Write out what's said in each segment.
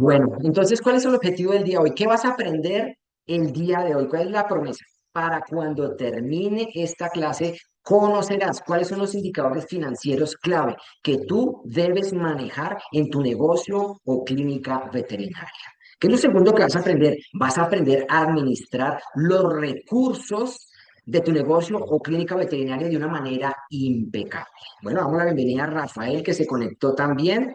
Bueno, entonces, ¿cuál es el objetivo del día de hoy? ¿Qué vas a aprender el día de hoy? ¿Cuál es la promesa? Para cuando termine esta clase, conocerás cuáles son los indicadores financieros clave que tú debes manejar en tu negocio o clínica veterinaria. ¿Qué es lo segundo que vas a aprender? Vas a aprender a administrar los recursos de tu negocio o clínica veterinaria de una manera impecable. Bueno, damos la bienvenida a Rafael, que se conectó también.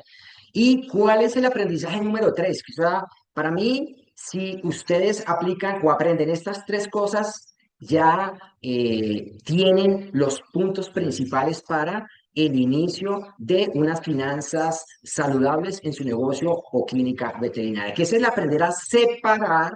¿Y cuál es el aprendizaje número tres? Que sea, para mí, si ustedes aplican o aprenden estas tres cosas, ya tienen los puntos principales para el inicio de unas finanzas saludables en su negocio o clínica veterinaria, que es el aprender a separar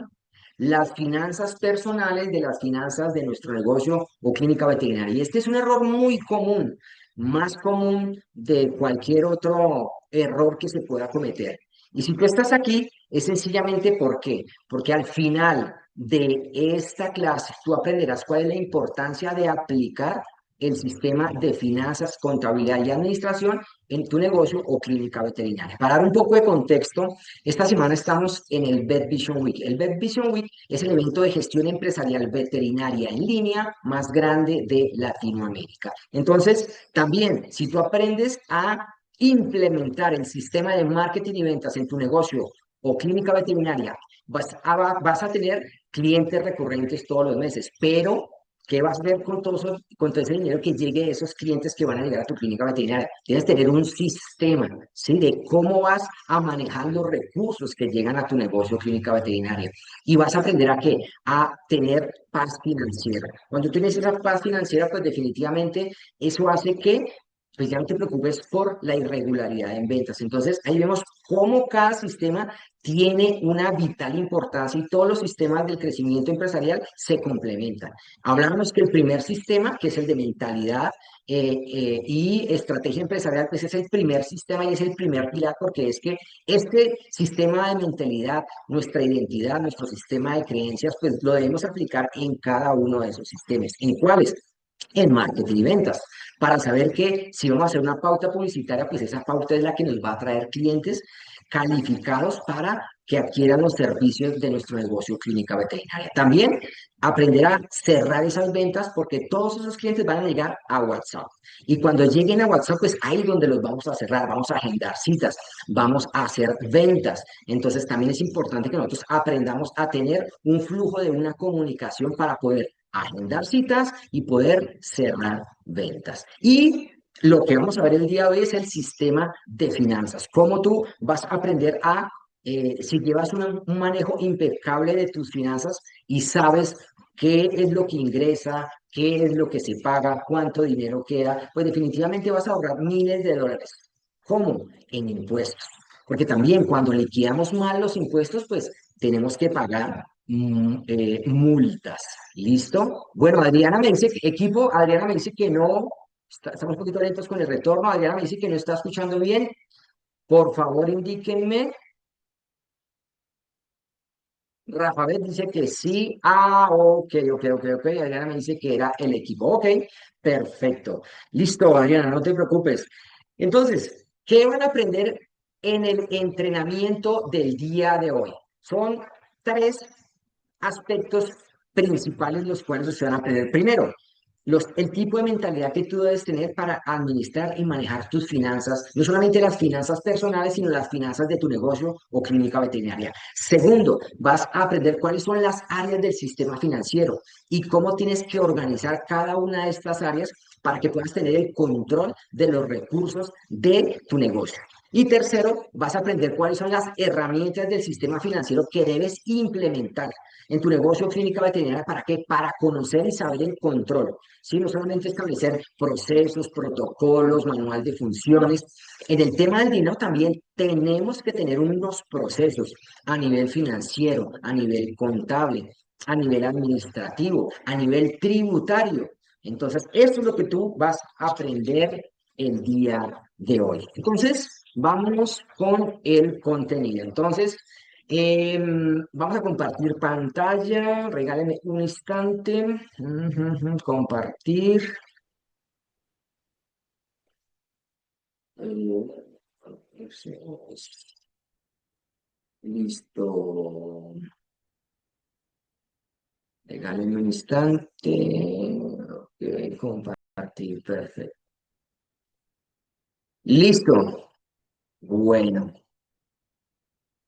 las finanzas personales de las finanzas de nuestro negocio o clínica veterinaria. Y este es un error muy común, más común de cualquier otro error que se pueda cometer. Y si tú estás aquí, es sencillamente ¿por qué? Porque al final de esta clase tú aprenderás cuál es la importancia de aplicar el sistema de finanzas, contabilidad y administración en tu negocio o clínica veterinaria. Para dar un poco de contexto, esta semana estamos en el Vet Vision Week. El Vet Vision Week es el evento de gestión empresarial veterinaria en línea más grande de Latinoamérica. Entonces, también, si tú aprendes a implementar el sistema de marketing y ventas en tu negocio o clínica veterinaria, vas a tener clientes recurrentes todos los meses, pero ¿qué vas a hacer con todo ese dinero que llegue de esos clientes que van a llegar a tu clínica veterinaria? Tienes que tener un sistema, ¿sí? De cómo vas a manejar los recursos que llegan a tu negocio o clínica veterinaria. Y vas a aprender a qué? A tener paz financiera. Cuando tienes esa paz financiera, pues definitivamente eso hace que pues ya no te preocupes por la irregularidad en ventas. Entonces, ahí vemos cómo cada sistema tiene una vital importancia y todos los sistemas del crecimiento empresarial se complementan. Hablamos que el primer sistema, que es el de mentalidad y estrategia empresarial, pues es el primer sistema y es el primer pilar porque es que este sistema de mentalidad, nuestra identidad, nuestro sistema de creencias, pues lo debemos aplicar en cada uno de esos sistemas. ¿En cuáles? En marketing y ventas, para saber que si vamos a hacer una pauta publicitaria, pues esa pauta es la que nos va a traer clientes calificados para que adquieran los servicios de nuestro negocio clínica veterinaria. También aprender a cerrar esas ventas porque todos esos clientes van a llegar a WhatsApp. Y cuando lleguen a WhatsApp, pues ahí es donde los vamos a cerrar, vamos a agendar citas, vamos a hacer ventas. Entonces también es importante que nosotros aprendamos a tener un flujo de una comunicación para poder agendar citas y poder cerrar ventas. Y lo que vamos a ver el día de hoy es el sistema de finanzas, cómo tú vas a aprender a, si llevas un manejo impecable de tus finanzas y sabes qué es lo que ingresa, qué es lo que se paga, cuánto dinero queda, pues definitivamente vas a ahorrar miles de dólares. ¿Cómo? En impuestos. Porque también cuando liquidamos mal los impuestos, pues tenemos que pagar multas. ¿Listo? Bueno, Adriana me dice, equipo, Adriana me dice que no, estamos un poquito lentos con el retorno. Adriana me dice que no está escuchando bien. Por favor, indíquenme. Rafael dice que sí. Ah, ok. Adriana me dice que era el equipo. Ok, perfecto. Listo, Adriana, no te preocupes. Entonces, ¿qué van a aprender en el entrenamiento del día de hoy? Son tres aspectos principales los cuales ustedes van a aprender. Primero, el tipo de mentalidad que tú debes tener para administrar y manejar tus finanzas, no solamente las finanzas personales, sino las finanzas de tu negocio o clínica veterinaria. Segundo, vas a aprender cuáles son las áreas del sistema financiero y cómo tienes que organizar cada una de estas áreas para que puedas tener el control de los recursos de tu negocio. Y tercero, vas a aprender cuáles son las herramientas del sistema financiero que debes implementar en tu negocio clínica veterinaria. ¿Para qué? Para conocer y saber el control. ¿Sí? No solamente establecer procesos, protocolos, manual de funciones. En el tema del dinero también tenemos que tener unos procesos a nivel financiero, a nivel contable, a nivel administrativo, a nivel tributario. Entonces, esto es lo que tú vas a aprender el día de hoy. Entonces, vámonos con el contenido. Entonces, vamos a compartir pantalla. Regálenme un instante. Compartir. Listo. Regálame un instante. Ok, compartir, perfecto. Listo. Bueno,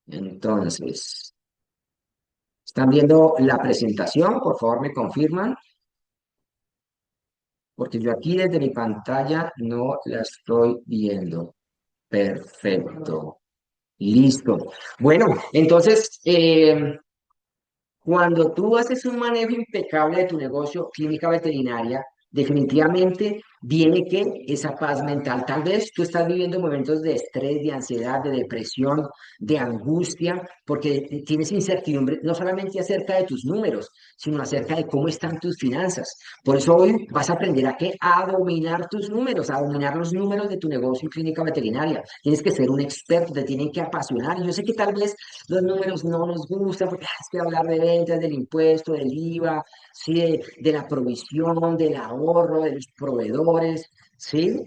entonces, ¿están viendo la presentación? Por favor, me confirman, porque yo aquí desde mi pantalla no la estoy viendo. Perfecto. Listo. Bueno, entonces, cuando tú haces un manejo impecable de tu negocio, clínica veterinaria, definitivamente viene que esa paz mental. Tal vez tú estás viviendo momentos de estrés, de ansiedad, de depresión, de angustia, porque tienes incertidumbre no solamente acerca de tus números, sino acerca de cómo están tus finanzas. Por eso hoy vas a aprender a qué, a dominar tus números, a dominar los números de tu negocio en clínica veterinaria. Tienes que ser un experto, te tienen que apasionar. Y yo sé que tal vez los números no nos gustan porque es que hablar de ventas, del impuesto, del IVA, ¿sí? De la provisión, del ahorro, de los proveedores, ¿sí?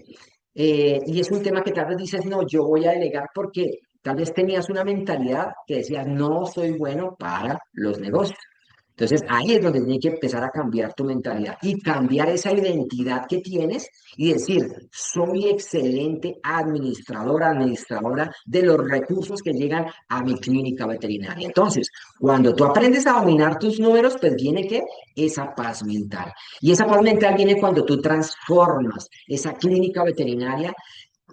Y es un tema que tal vez dices, no, yo voy a delegar porque tal vez tenías una mentalidad que decías, no soy bueno para los negocios. Entonces ahí es donde tiene que empezar a cambiar tu mentalidad y cambiar esa identidad que tienes y decir, soy excelente administradora, administradora de los recursos que llegan a mi clínica veterinaria. Entonces, cuando tú aprendes a dominar tus números, pues viene que esa paz mental. Y esa paz mental viene cuando tú transformas esa clínica veterinaria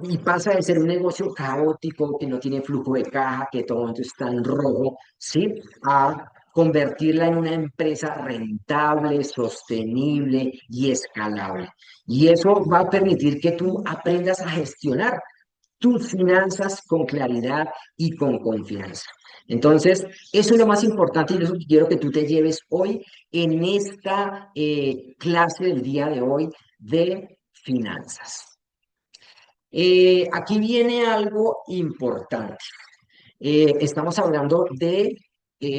y pasa de ser un negocio caótico, que no tiene flujo de caja, que todo está en rojo, ¿sí? A convertirla en una empresa rentable, sostenible y escalable. Y eso va a permitir que tú aprendas a gestionar tus finanzas con claridad y con confianza. Entonces, eso es lo más importante y eso que quiero que tú te lleves hoy en esta clase del día de hoy de finanzas. Aquí viene algo importante. Estamos hablando de,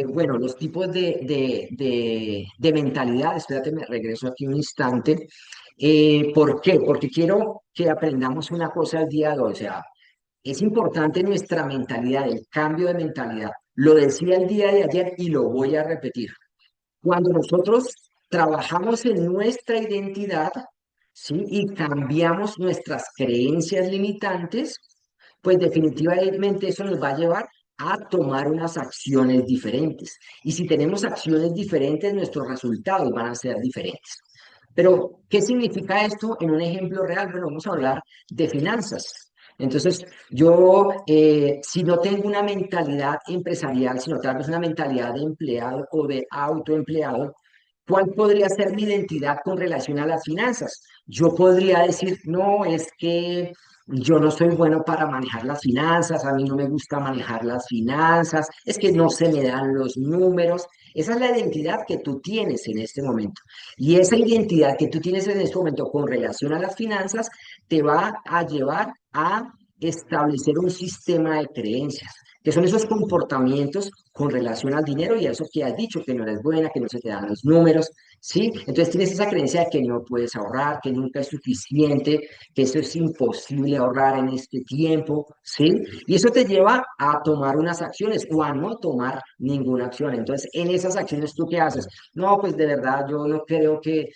bueno, los tipos de mentalidad. Espérate, me regreso aquí un instante. ¿Por qué? Porque quiero que aprendamos una cosa el día de hoy. O sea, es importante nuestra mentalidad, el cambio de mentalidad. Lo decía el día de ayer y lo voy a repetir. Cuando nosotros trabajamos en nuestra identidad, ¿sí? Y cambiamos nuestras creencias limitantes, pues definitivamente eso nos va a llevar a tomar unas acciones diferentes. Y si tenemos acciones diferentes, nuestros resultados van a ser diferentes. Pero, ¿qué significa esto en un ejemplo real? Bueno, vamos a hablar de finanzas. Entonces, yo, si no tengo una mentalidad empresarial, sino tal vez una mentalidad de empleado o de autoempleado, ¿cuál podría ser mi identidad con relación a las finanzas? Yo podría decir, no, es que yo no soy bueno para manejar las finanzas, a mí no me gusta manejar las finanzas, es que no se me dan los números. Esa es la identidad que tú tienes en este momento. Y esa identidad que tú tienes en este momento con relación a las finanzas te va a llevar a establecer un sistema de creencias, que son esos comportamientos con relación al dinero y a eso que has dicho, que no eres buena, que no se te dan los números, ¿sí? Entonces tienes esa creencia de que no puedes ahorrar, que nunca es suficiente, que eso es imposible ahorrar en este tiempo, ¿sí? Y eso te lleva a tomar unas acciones o a no tomar ninguna acción. Entonces, en esas acciones, ¿tú qué haces? No, pues de verdad, yo no creo que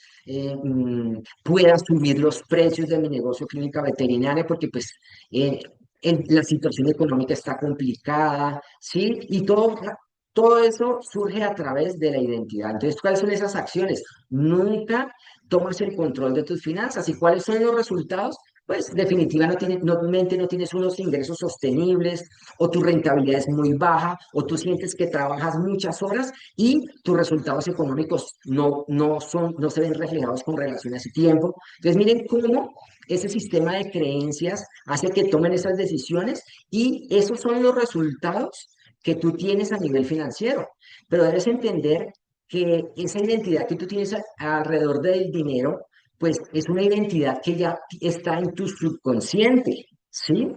pueda subir los precios de mi negocio clínica veterinaria porque pues eh, la situación económica está complicada, ¿sí? Y todo eso surge a través de la identidad. Entonces, ¿cuáles son esas acciones? Nunca tomas el control de tus finanzas. ¿Y cuáles son los resultados? Pues definitivamente no tienes unos ingresos sostenibles o tu rentabilidad es muy baja o tú sientes que trabajas muchas horas y tus resultados económicos no se ven reflejados con relación a ese tiempo. Entonces, miren cómo ese sistema de creencias hace que tomen esas decisiones y esos son los resultados que tú tienes a nivel financiero. Pero debes entender que esa identidad que tú tienes alrededor del dinero, pues es una identidad que ya está en tu subconsciente, ¿sí?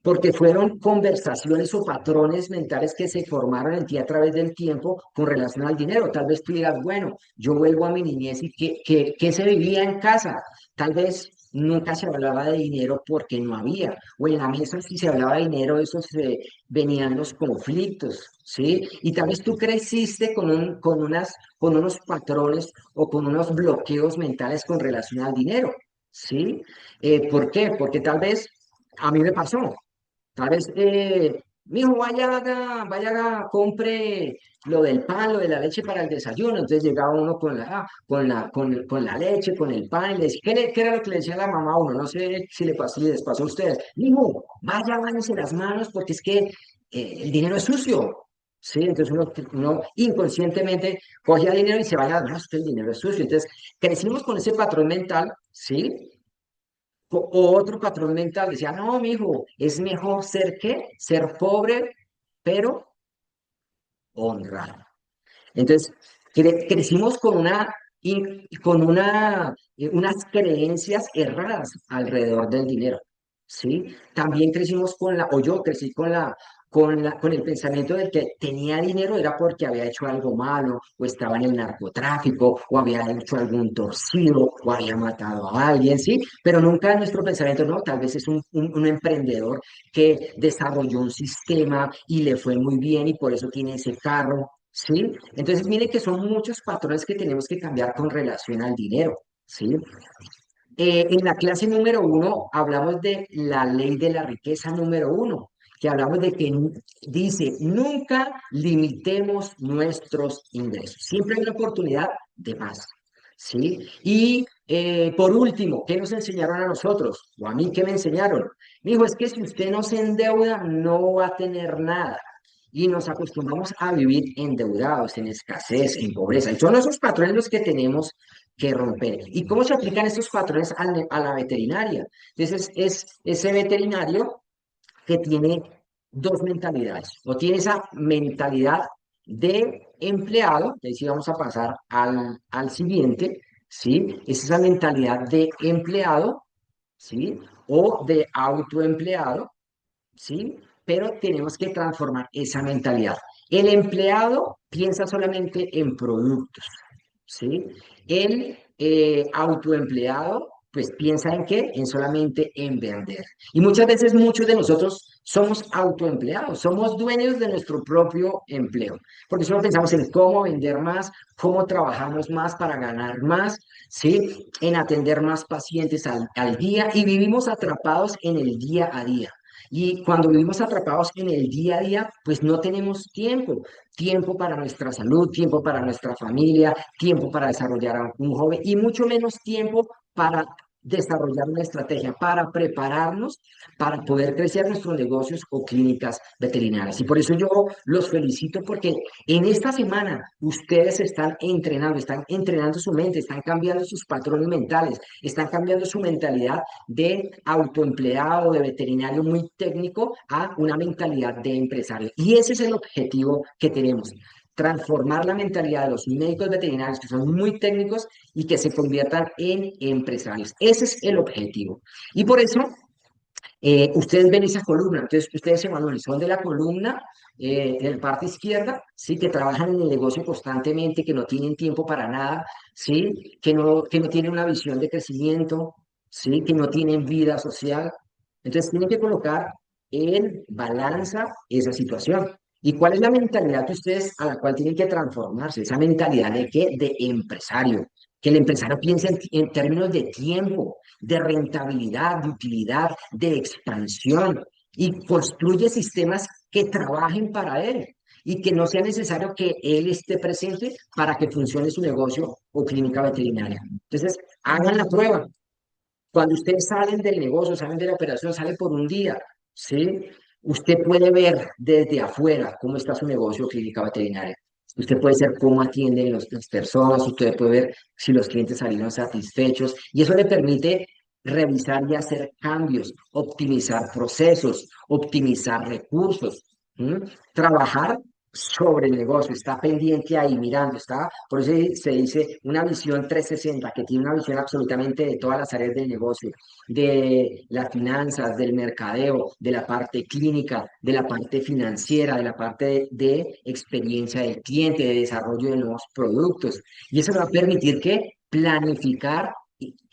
Porque fueron conversaciones o patrones mentales que se formaron en ti a través del tiempo con relación al dinero. Tal vez tú digas, bueno, yo vuelvo a mi niñez y ¿qué se vivía en casa? Tal vez nunca se hablaba de dinero porque no había, o en la mesa si se hablaba de dinero, eso se venían los conflictos, ¿sí? Y tal vez tú creciste con unos patrones o con unos bloqueos mentales con relación al dinero, ¿sí? ¿Por qué? Porque tal vez a mí me pasó. Tal vez, mijo, compre lo del pan, lo de la leche para el desayuno. Entonces llegaba uno con la leche, con el pan, y le decía, ¿qué era lo que le decía la mamá a uno? No sé si les pasó a ustedes. Mijo, vaya, bañese las manos, porque es que el dinero es sucio. Sí, entonces uno inconscientemente cogía dinero y se vaya las manos, que el dinero es sucio. Entonces crecimos con ese patrón mental, ¿sí? O otro patrón mental decía, no, mijo, es mejor ser qué, ser pobre, pero honrado. Entonces, crecimos con unas creencias erradas alrededor del dinero, ¿sí? También crecimos o yo crecí con el pensamiento de que tenía dinero era porque había hecho algo malo, o estaba en el narcotráfico, o había hecho algún torcido, o había matado a alguien, ¿sí? Pero nunca en nuestro pensamiento, no, tal vez es un emprendedor que desarrolló un sistema y le fue muy bien y por eso tiene ese carro. ¿Sí? Entonces, mire que son muchos patrones que tenemos que cambiar con relación al dinero, ¿sí? En la clase número uno hablamos de la ley de la riqueza número uno, que hablamos de que dice, nunca limitemos nuestros ingresos. Siempre hay una oportunidad de más, ¿sí? Y por último, ¿qué nos enseñaron a nosotros? O a mí, ¿qué me enseñaron? Dijo, es que si usted no se endeuda, no va a tener nada. Y nos acostumbramos a vivir endeudados, en escasez, en pobreza. Y son esos patrones los que tenemos que romper. ¿Y cómo se aplican estos patrones a la veterinaria? Entonces, es ese veterinario que tiene dos mentalidades, o tiene esa mentalidad de empleado, que sí vamos a pasar al siguiente, ¿sí? Es esa mentalidad de empleado, ¿sí? O de autoempleado, ¿sí? Pero tenemos que transformar esa mentalidad. El empleado piensa solamente en productos, ¿sí? El autoempleado, pues piensa en qué, en solamente en vender. Y muchas veces muchos de nosotros somos autoempleados, somos dueños de nuestro propio empleo, porque solo pensamos en cómo vender más, cómo trabajamos más para ganar más, ¿sí? En atender más pacientes al día y vivimos atrapados en el día a día. Y cuando vivimos atrapados en el día a día, pues no tenemos tiempo para nuestra salud, tiempo para nuestra familia, tiempo para desarrollar a un joven y mucho menos tiempo para desarrollar una estrategia, para prepararnos para poder crecer nuestros negocios o clínicas veterinarias. Y por eso yo los felicito porque en esta semana ustedes están entrenando su mente, están cambiando sus patrones mentales, están cambiando su mentalidad de autoempleado, de veterinario muy técnico a una mentalidad de empresario. Y ese es el objetivo que tenemos, transformar la mentalidad de los médicos veterinarios que son muy técnicos y que se conviertan en empresarios. Ese es el objetivo. Y por eso ustedes ven esa columna, entonces ustedes, Emanuel, son de la columna en la parte izquierda, sí, que trabajan en el negocio constantemente, que no tienen tiempo para nada, sí, que no tienen una visión de crecimiento, sí, que no tienen vida social. Entonces tienen que colocar en balanza esa situación. ¿Y cuál es la mentalidad que ustedes a la cual tienen que transformarse? Esa mentalidad de qué? De empresario. Que el empresario piense en términos de tiempo, de rentabilidad, de utilidad, de expansión y construye sistemas que trabajen para él y que no sea necesario que él esté presente para que funcione su negocio o clínica veterinaria. Entonces, hagan la prueba. Cuando ustedes salen del negocio, salen de la operación, salen por un día, ¿sí? Usted puede ver desde afuera cómo está su negocio o clínica veterinaria. Usted puede ver cómo atienden las personas, usted puede ver si los clientes salieron satisfechos y eso le permite revisar y hacer cambios, optimizar procesos, optimizar recursos, ¿m? Trabajar sobre el negocio, está pendiente ahí mirando, por eso se dice una visión 360 que tiene una visión absolutamente de todas las áreas del negocio, de las finanzas, del mercadeo, de la parte clínica, de la parte financiera, de la parte de experiencia del cliente, de desarrollo de nuevos productos. Y eso va a permitir que planificar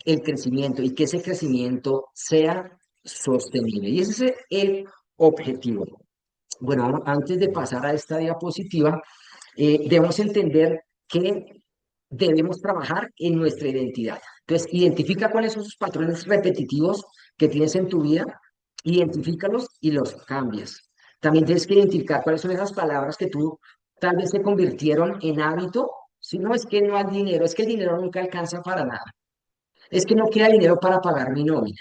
el crecimiento y que ese crecimiento sea sostenible. Y ese es el objetivo. Bueno, antes de pasar a esta diapositiva, debemos entender que debemos trabajar en nuestra identidad. Entonces, identifica cuáles son esos patrones repetitivos que tienes en tu vida, identifícalos y los cambias. También tienes que identificar cuáles son esas palabras que tú tal vez se convirtieron en hábito. Si no es que no hay dinero, es que el dinero nunca alcanza para nada. Es que no queda dinero para pagar mi nómina,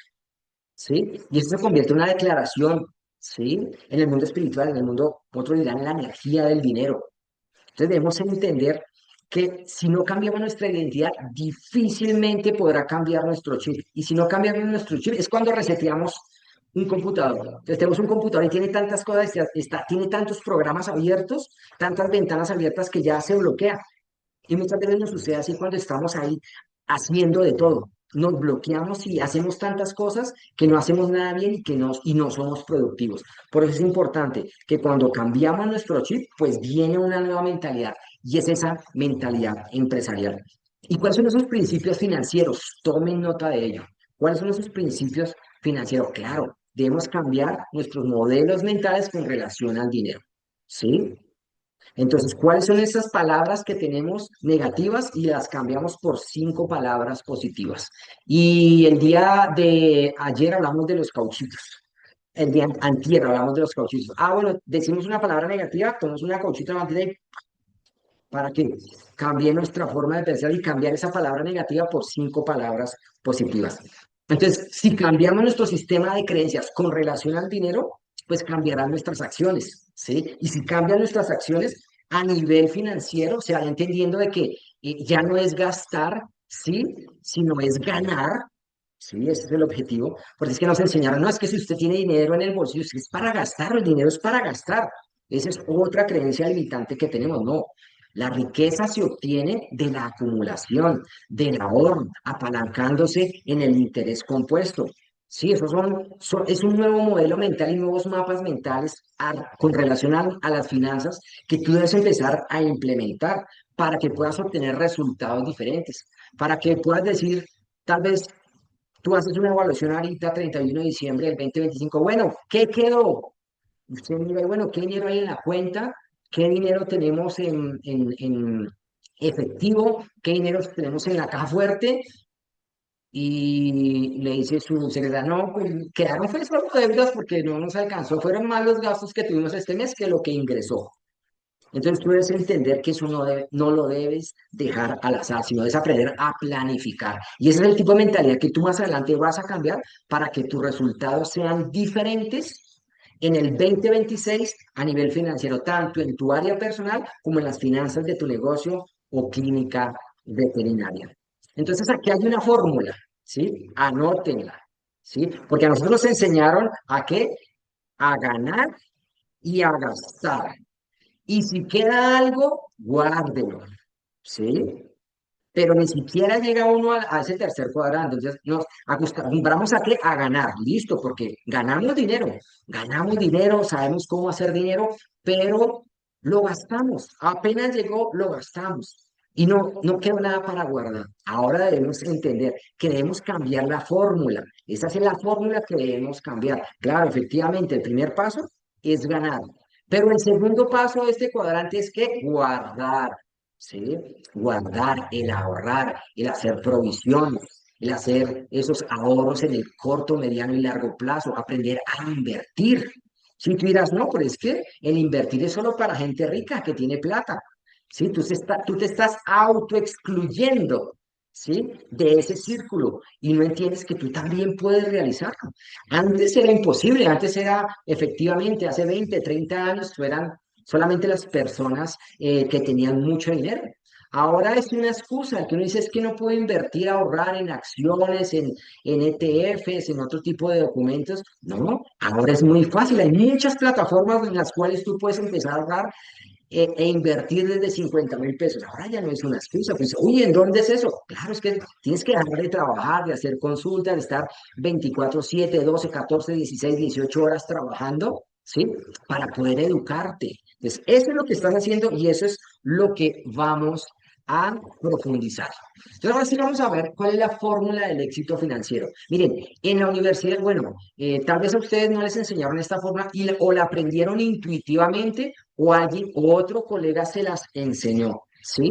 ¿sí? Y eso se convierte en una declaración, ¿sí? En el mundo espiritual, en el mundo, otros dirán, en la energía del dinero. Entonces debemos entender que si no cambiamos nuestra identidad, difícilmente podrá cambiar nuestro chip. Y si no cambiamos nuestro chip, es cuando reseteamos un computador. Entonces tenemos un computador y tiene tantas cosas, tiene tantos programas abiertos, tantas ventanas abiertas que ya se bloquea. Y muchas veces nos sucede así cuando estamos ahí haciendo de todo. Nos bloqueamos y hacemos tantas cosas que no hacemos nada bien y no somos productivos. Por eso es importante que cuando cambiamos nuestro chip, pues viene una nueva mentalidad y es esa mentalidad empresarial. ¿Y cuáles son esos principios financieros? Tomen nota de ello. ¿Cuáles son esos principios financieros? Claro, debemos cambiar nuestros modelos mentales con relación al dinero. ¿Sí? Entonces, ¿cuáles son esas palabras que tenemos negativas y las cambiamos por 5 palabras positivas? Y el día de ayer hablamos de los cauchitos. El día antier hablamos de los cauchitos. Ah, bueno, decimos una palabra negativa, tomamos una cauchita para que cambie nuestra forma de pensar y cambiar esa palabra negativa por 5 palabras positivas. Entonces, si cambiamos nuestro sistema de creencias con relación al dinero, pues cambiarán nuestras acciones, ¿sí? Y si cambian nuestras acciones a nivel financiero, se va entendiendo de que ya no es gastar, ¿sí? Sino es ganar, ¿sí? Ese es el objetivo. Porque es que nos enseñaron, no, es que si usted tiene dinero en el bolsillo, es para gastar, el dinero es para gastar. Esa es otra creencia limitante que tenemos, no. La riqueza se obtiene de la acumulación, del ahorro, apalancándose en el interés compuesto. Sí, es un nuevo modelo mental y nuevos mapas mentales con relación a las finanzas que tú debes empezar a implementar para que puedas obtener resultados diferentes, para que puedas decir, tal vez tú haces una evaluación ahorita, 31 de diciembre del 2025, bueno, ¿qué quedó? Usted mira, bueno, ¿qué dinero hay en la cuenta? ¿Qué dinero tenemos en efectivo? ¿Qué dinero tenemos en la caja fuerte? Y le dice su secretaria, no, pues quedaron fue solo deudas porque no nos alcanzó, fueron más los gastos que tuvimos este mes que lo que ingresó. Entonces tú debes entender que eso no lo debes dejar al azar, sino debes aprender a planificar. Y ese es el tipo de mentalidad que tú más adelante vas a cambiar para que tus resultados sean diferentes en el 2026 a nivel financiero, tanto en tu área personal como en las finanzas de tu negocio o clínica veterinaria. Entonces aquí hay una fórmula, ¿sí? Anótenla, ¿sí? Porque a nosotros nos enseñaron a qué, a ganar y a gastar. Y si queda algo, guárdelo, ¿sí? Pero ni siquiera llega uno a ese tercer cuadrante. Entonces nos acostumbramos a qué? A ganar, listo, porque ganamos dinero, sabemos cómo hacer dinero, pero lo gastamos. Apenas llegó, lo gastamos. Y no quedó nada para guardar. Ahora debemos entender que debemos cambiar la fórmula. Esa es la fórmula que debemos cambiar. Claro, efectivamente, el primer paso es ganar. Pero el segundo paso de este cuadrante es que guardar. ¿Sí? Guardar, el ahorrar, el hacer provisiones, el hacer esos ahorros en el corto, mediano y largo plazo, aprender a invertir. Si tú dirás, no, pero es que el invertir es solo para gente rica que tiene plata. ¿Sí? Tú te estás autoexcluyendo, ¿sí? De ese círculo y no entiendes que tú también puedes realizarlo. Antes era imposible, antes era efectivamente, hace 20 30 años, eran solamente las personas que tenían mucho dinero. Ahora es una excusa, el que uno dice es que no puedo invertir, ahorrar en acciones, en ETFs, en otro tipo de documentos. No, ahora es muy fácil, hay muchas plataformas en las cuales tú puedes empezar a ahorrar invertir desde 50.000 pesos. Ahora ya no es una excusa, pues, uy, ¿en dónde es eso? Claro, es que tienes que dejar de trabajar, de hacer consultas, de estar 24/7, 12, 14, 16, 18 horas trabajando, ¿sí? Para poder educarte. Entonces, eso es lo que estás haciendo y eso es lo que vamos a profundizar. Entonces, ahora sí vamos a ver cuál es la fórmula del éxito financiero. Miren, en la universidad, bueno, tal vez a ustedes no les enseñaron esta forma o la aprendieron intuitivamente o alguien o otro colega se las enseñó, ¿sí?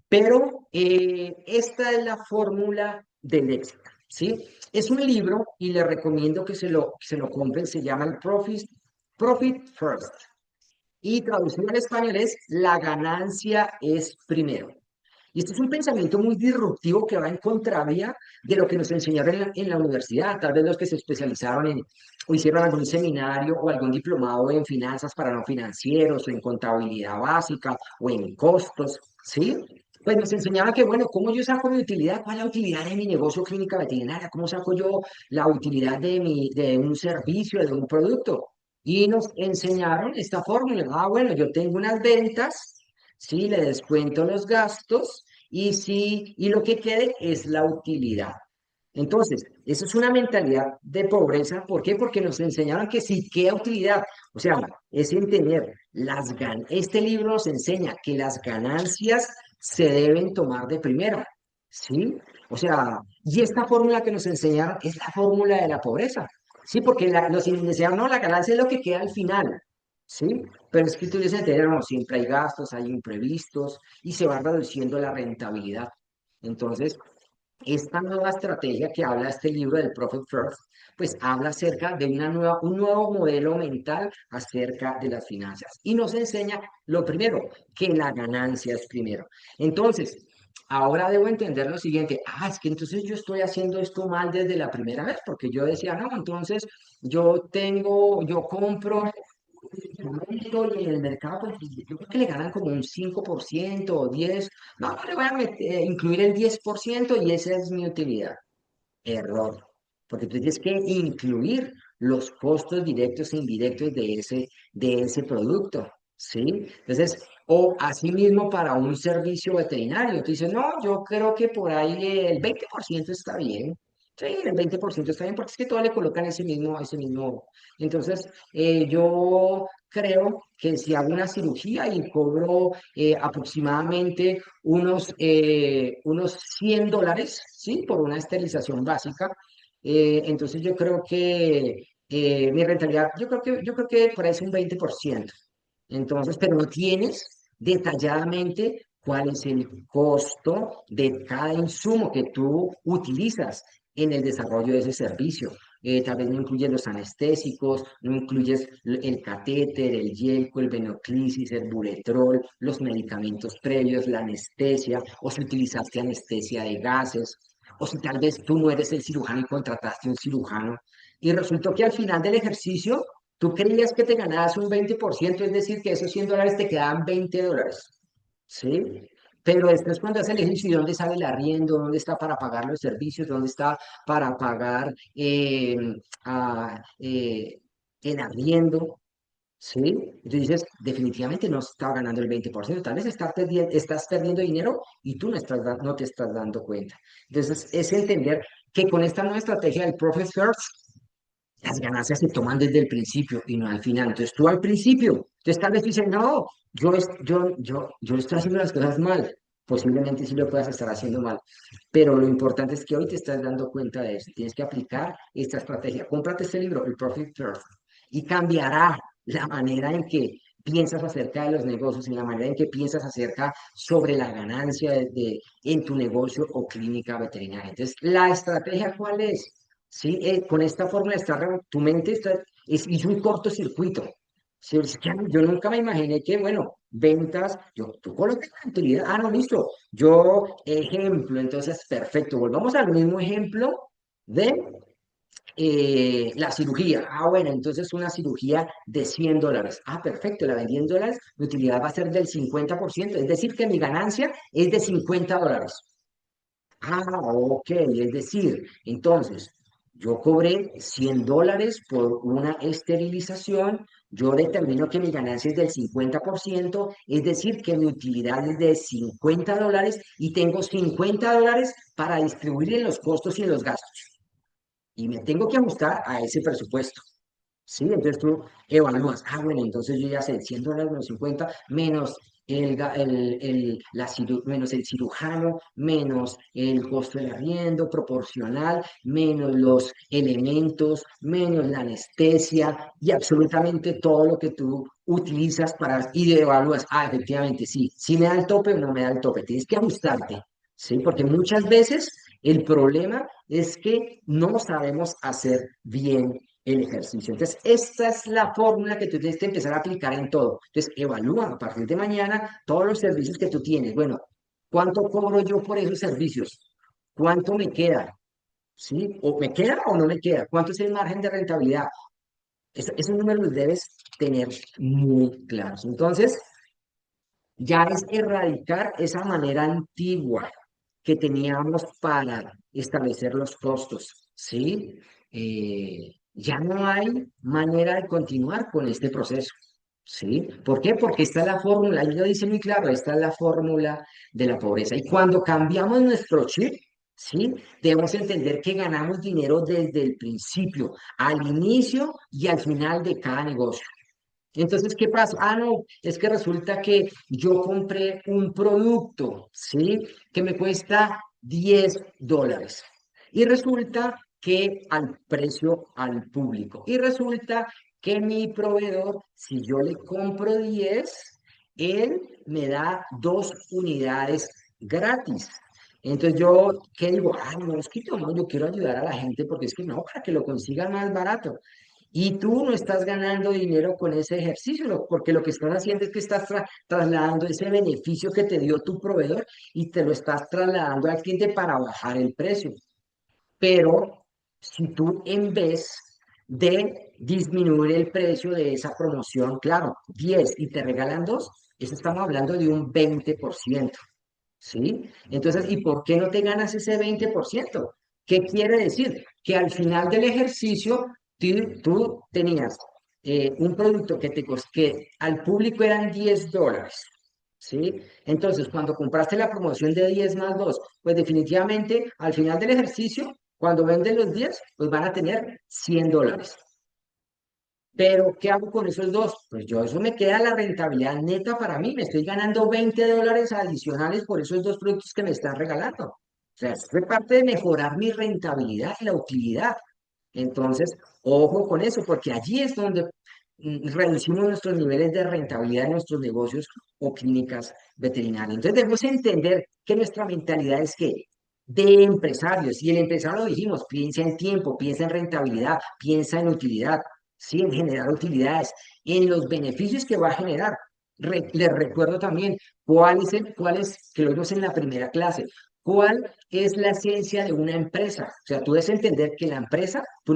Pero esta es la fórmula del éxito, ¿sí? Es un libro y les recomiendo que se lo compren, se llama el Profit First. Y traducido al español es la ganancia es primero. Y este es un pensamiento muy disruptivo que va en contravía de lo que nos enseñaron en la universidad. Tal vez los que se especializaron en o hicieron algún seminario o algún diplomado en finanzas para no financieros o en contabilidad básica o en costos, ¿sí? Pues nos enseñaban que, bueno, ¿cómo yo saco mi utilidad? ¿Cuál es la utilidad de mi negocio clínica veterinaria? ¿Cómo saco yo la utilidad de un servicio, de un producto? Y nos enseñaron esta fórmula. Ah, bueno, yo tengo unas ventas, sí, le descuento los gastos y sí, y lo que quede es la utilidad. Entonces, eso es una mentalidad de pobreza. ¿Por qué? Porque nos enseñaron que sí queda utilidad. O sea, es entender este libro nos enseña que las ganancias se deben tomar de primera. ¿Sí? O sea, y esta fórmula que nos enseñaron es la fórmula de la pobreza. Sí, porque nos enseñaron, no, la ganancia es lo que queda al final. ¿Sí? Pero es que tú debes entender, no, siempre hay gastos, hay imprevistos y se va reduciendo la rentabilidad. Entonces, esta nueva estrategia que habla este libro del Profit First, pues habla acerca de un nuevo modelo mental acerca de las finanzas y nos enseña lo primero, que la ganancia es primero. Entonces, ahora debo entender lo siguiente, es que entonces yo estoy haciendo esto mal desde la primera vez, porque yo decía, no, entonces yo compro momento y en el mercado, pues yo creo que le ganan como un 5% o 10%. No, le voy a incluir el 10% y esa es mi utilidad. Error, porque tú tienes que incluir los costos directos e indirectos de ese producto, ¿sí? Entonces, o asimismo para un servicio veterinario, tú dices, no, yo creo que por ahí el 20% está bien. Sí, el 20% está bien, porque es que todos le colocan ese mismo. Entonces, yo creo que si hago una cirugía y cobro aproximadamente unos $100, ¿sí? Por una esterilización básica. Entonces yo creo que mi rentabilidad, yo creo que por ahí es un 20%. Entonces, pero no tienes detalladamente cuál es el costo de cada insumo que tú utilizas en el desarrollo de ese servicio. Tal vez no incluyes los anestésicos, no incluyes el catéter, el yelco, el venoclisis, el buretrol, los medicamentos previos, la anestesia, o si utilizaste anestesia de gases, o si tal vez tú no eres el cirujano y contrataste un cirujano. Y resultó que al final del ejercicio, tú creías que te ganabas un 20%, es decir, que esos $100 te quedaban $20. ¿Sí? Pero después cuando hace el ejercicio, ¿dónde sale el arriendo? ¿Dónde está para pagar los servicios? ¿Dónde está para pagar el arriendo? ¿Sí? Y tú dices, definitivamente no está ganando el 20%, tal vez estás perdiendo dinero y tú no te estás dando cuenta. Entonces, es entender que con esta nueva estrategia del Profit First, las ganancias se toman desde el principio y no al final. Entonces tú al principio, entonces tal vez tú dices, no, yo estoy haciendo las cosas mal. Posiblemente sí lo puedas estar haciendo mal, pero lo importante es que hoy te estás dando cuenta de eso. Tienes que aplicar esta estrategia. Cómprate este libro, el Profit First, y cambiará la manera en que piensas acerca de los negocios y la manera en que piensas acerca sobre la ganancia en tu negocio o clínica veterinaria. Entonces, ¿la estrategia cuál es? Sí, con esta fórmula tu mente hizo un cortocircuito. Sí, es que yo nunca me imaginé que, bueno, ventas, tú colocas la utilidad, no, listo, ejemplo, entonces, perfecto, volvamos al mismo ejemplo de la cirugía. Bueno, entonces una cirugía de $100. Perfecto, la vendí en dólares, mi utilidad va a ser del 50%, es decir, que mi ganancia es de $50. Ok, es decir, entonces, yo cobré $100 por una esterilización, yo determino que mi ganancia es del 50%, es decir, que mi utilidad es de $50 y tengo $50 para distribuir en los costos y en los gastos. Y me tengo que ajustar a ese presupuesto. ¿Sí? Entonces tú evalúas, bueno, entonces yo ya sé, $100 menos 50 menos menos el cirujano, menos el costo del arriendo proporcional, menos los elementos, menos la anestesia y absolutamente todo lo que tú utilizas para y evalúas, efectivamente, sí, sí me da el tope o no me da el tope, tienes que ajustarte, ¿sí? Porque muchas veces el problema es que no sabemos hacer bien el ejercicio. Entonces, esta es la fórmula que tú tienes que empezar a aplicar en todo. Entonces, evalúa a partir de mañana todos los servicios que tú tienes. Bueno, ¿cuánto cobro yo por esos servicios? ¿Cuánto me queda? ¿Sí? ¿O me queda o no me queda? ¿Cuánto es el margen de rentabilidad? Esos números los debes tener muy claros. Entonces, ya es erradicar esa manera antigua que teníamos para establecer los costos, ¿sí? Ya no hay manera de continuar con este proceso, ¿sí? ¿Por qué? Porque esta es la fórmula, ahí lo dice muy claro, esta es la fórmula de la pobreza. Y cuando cambiamos nuestro chip, ¿sí? Debemos entender que ganamos dinero desde el principio, al inicio y al final de cada negocio. Entonces, ¿qué pasa? No, es que resulta que yo compré un producto, ¿sí? Que me cuesta $10. Y resulta que al precio al público. Y resulta que mi proveedor, si yo le compro 10, él me da 2 unidades gratis. Entonces yo, ¿qué digo? No, es que no, yo quiero ayudar a la gente porque es que no, para que lo consigan más barato. Y tú no estás ganando dinero con ese ejercicio, porque lo que estás haciendo es que estás trasladando ese beneficio que te dio tu proveedor y te lo estás trasladando al cliente para bajar el precio. Pero si tú en vez de disminuir el precio de esa promoción, claro, 10 y te regalan 2, eso estamos hablando de un 20%. ¿Sí? Entonces, ¿y por qué no te ganas ese 20%? ¿Qué quiere decir? Que al final del ejercicio tú tenías un producto que al público eran $10, ¿sí? Entonces, cuando compraste la promoción de 10 más 2, pues definitivamente al final del ejercicio, cuando venden los 10, pues van a tener $100. Pero, ¿qué hago con esos dos? Pues yo, eso me queda la rentabilidad neta para mí. Me estoy ganando $20 adicionales por esos dos productos que me están regalando. O sea, eso es parte de mejorar mi rentabilidad y la utilidad. Entonces, ojo con eso, porque allí es donde reducimos nuestros niveles de rentabilidad de nuestros negocios o clínicas veterinarias. Entonces, debemos entender que nuestra mentalidad es que de empresarios, y el empresario lo dijimos, piensa en tiempo, piensa en rentabilidad, piensa en utilidad, ¿sí? En generar utilidades, en los beneficios que va a generar. Les recuerdo también que lo vimos en la primera clase, cuál es la esencia de una empresa. O sea, tú debes entender que la empresa, tu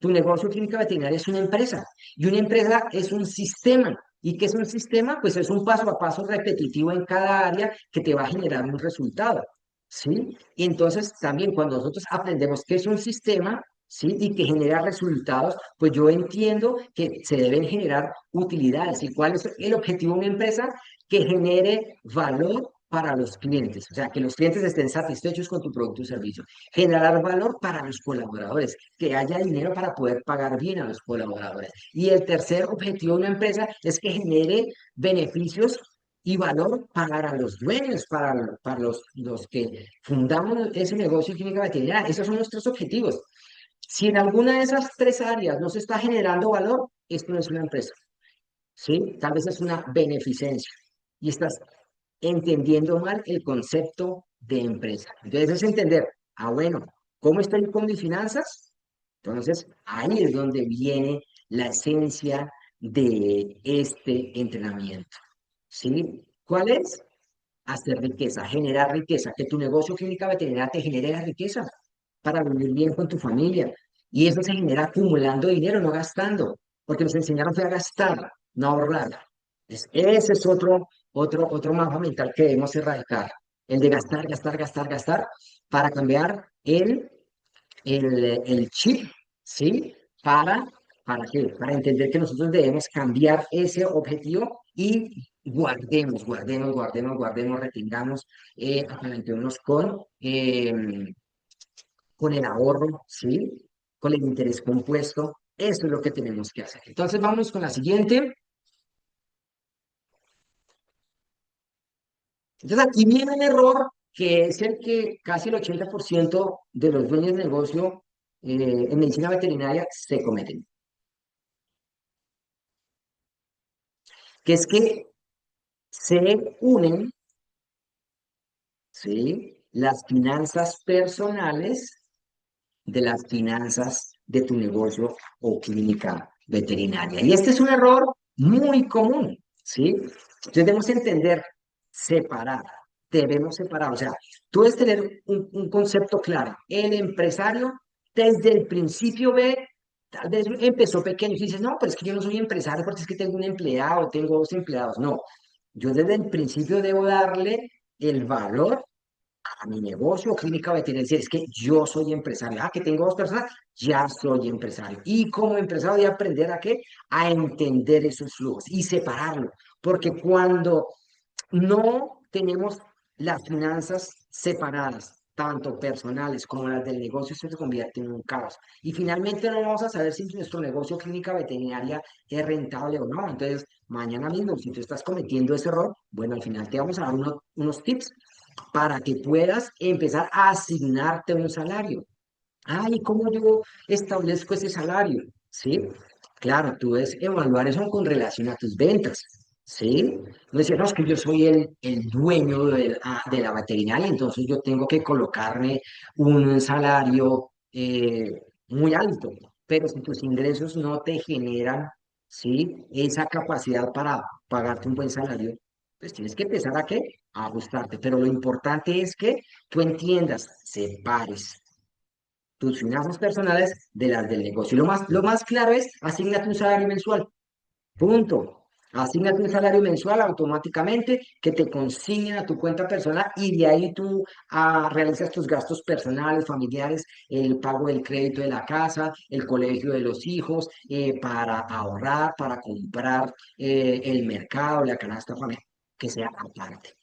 negocio clínica veterinaria es una empresa, y una empresa es un sistema. ¿Y qué es un sistema? Pues es un paso a paso repetitivo en cada área que te va a generar un resultado. ¿Sí? Y entonces también cuando nosotros aprendemos qué es un sistema, ¿sí? Y que genera resultados, pues yo entiendo que se deben generar utilidades. ¿Y cuál es el objetivo de una empresa? Que genere valor para los clientes, o sea, que los clientes estén satisfechos con tu producto o servicio. Generar valor para los colaboradores, que haya dinero para poder pagar bien a los colaboradores. Y el tercer objetivo de una empresa es que genere beneficios y valor para los dueños, para los que fundamos ese negocio de clínica veterinaria. Esos son nuestros objetivos. Si en alguna de esas tres áreas no se está generando valor, esto no es una empresa, ¿sí? Tal vez es una beneficencia y estás entendiendo mal el concepto de empresa. Entonces es entender, bueno, ¿cómo estoy con mis finanzas? Entonces ahí es donde viene la esencia de este entrenamiento, ¿sí? ¿Cuál es? Hacer riqueza, generar riqueza, que tu negocio clínica veterinaria te genere la riqueza para vivir bien con tu familia. Y eso se genera acumulando dinero, no gastando, porque nos enseñaron fue a gastar, no a ahorrar. Ese es otro mapa mental que debemos erradicar, el de gastar, gastar, gastar, gastar, para cambiar el chip, ¿sí? ¿Para qué? Para entender que nosotros debemos cambiar ese objetivo y guardemos, retengamos, apalanquémonos con el ahorro, ¿sí? Con el interés compuesto. Eso es lo que tenemos que hacer. Entonces, vamos con la siguiente. Entonces aquí viene un error que es el que casi el 80% de los dueños de negocio en medicina veterinaria se cometen, que es que se unen, ¿sí?, las finanzas personales de las finanzas de tu negocio o clínica veterinaria. Y este es un error muy común, ¿sí? Entonces debemos entender, separar, debemos separar. O sea, tú debes tener un concepto claro. El empresario desde el principio ve, tal vez empezó pequeño y dices, no, pero es que yo no soy empresario porque es que tengo un empleado, tengo dos empleados. No, yo desde el principio debo darle el valor a mi negocio o clínica veterinaria, decir, es que yo soy empresario, que tengo dos personas, ya soy empresario. Y como empresario voy a aprender a qué, a entender esos flujos y separarlo, porque cuando no tenemos las finanzas separadas, tanto personales como las del negocio, se convierte en un caos. Y finalmente no vamos a saber si nuestro negocio clínica veterinaria es rentable o no. Entonces, mañana mismo, si tú estás cometiendo ese error, bueno, al final te vamos a dar unos tips para que puedas empezar a asignarte un salario. ¿Y cómo yo establezco ese salario? ¿Sí? Claro, tú debes evaluar eso con relación a tus ventas. ¿Sí? No decir, no, es que yo soy el dueño de la veterinaria, entonces yo tengo que colocarme un salario muy alto. Pero si tus ingresos no te generan, ¿sí?, esa capacidad para pagarte un buen salario, pues tienes que empezar a qué, a ajustarte. Pero lo importante es que tú entiendas, separes tus finanzas personales de las del negocio. Y lo más claro es, asígnate un salario mensual. Punto. Asígnate un salario mensual automáticamente que te consignen a tu cuenta personal y de ahí tú realizas tus gastos personales, familiares, el pago del crédito de la casa, el colegio de los hijos, para ahorrar, para comprar el mercado, la canasta familiar, que sea aparte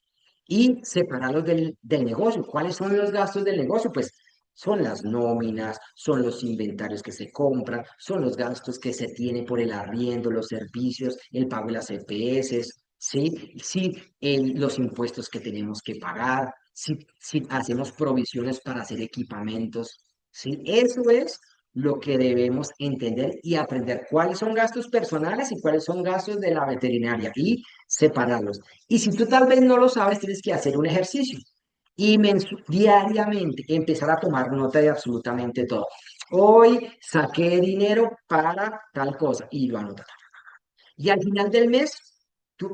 y separarlos del negocio. ¿Cuáles son los gastos del negocio? Pues son las nóminas, son los inventarios que se compran, son los gastos que se tienen por el arriendo, los servicios, el pago de las EPS, ¿sí? Sí, los impuestos que tenemos que pagar, si hacemos provisiones para hacer equipamientos, ¿sí? Eso es lo que debemos entender y aprender cuáles son gastos personales y cuáles son gastos de la veterinaria y separarlos. Y si tú tal vez no lo sabes, tienes que hacer un ejercicio y diariamente empezar a tomar nota de absolutamente todo. Hoy saqué dinero para tal cosa y lo anotas. Y al final del mes,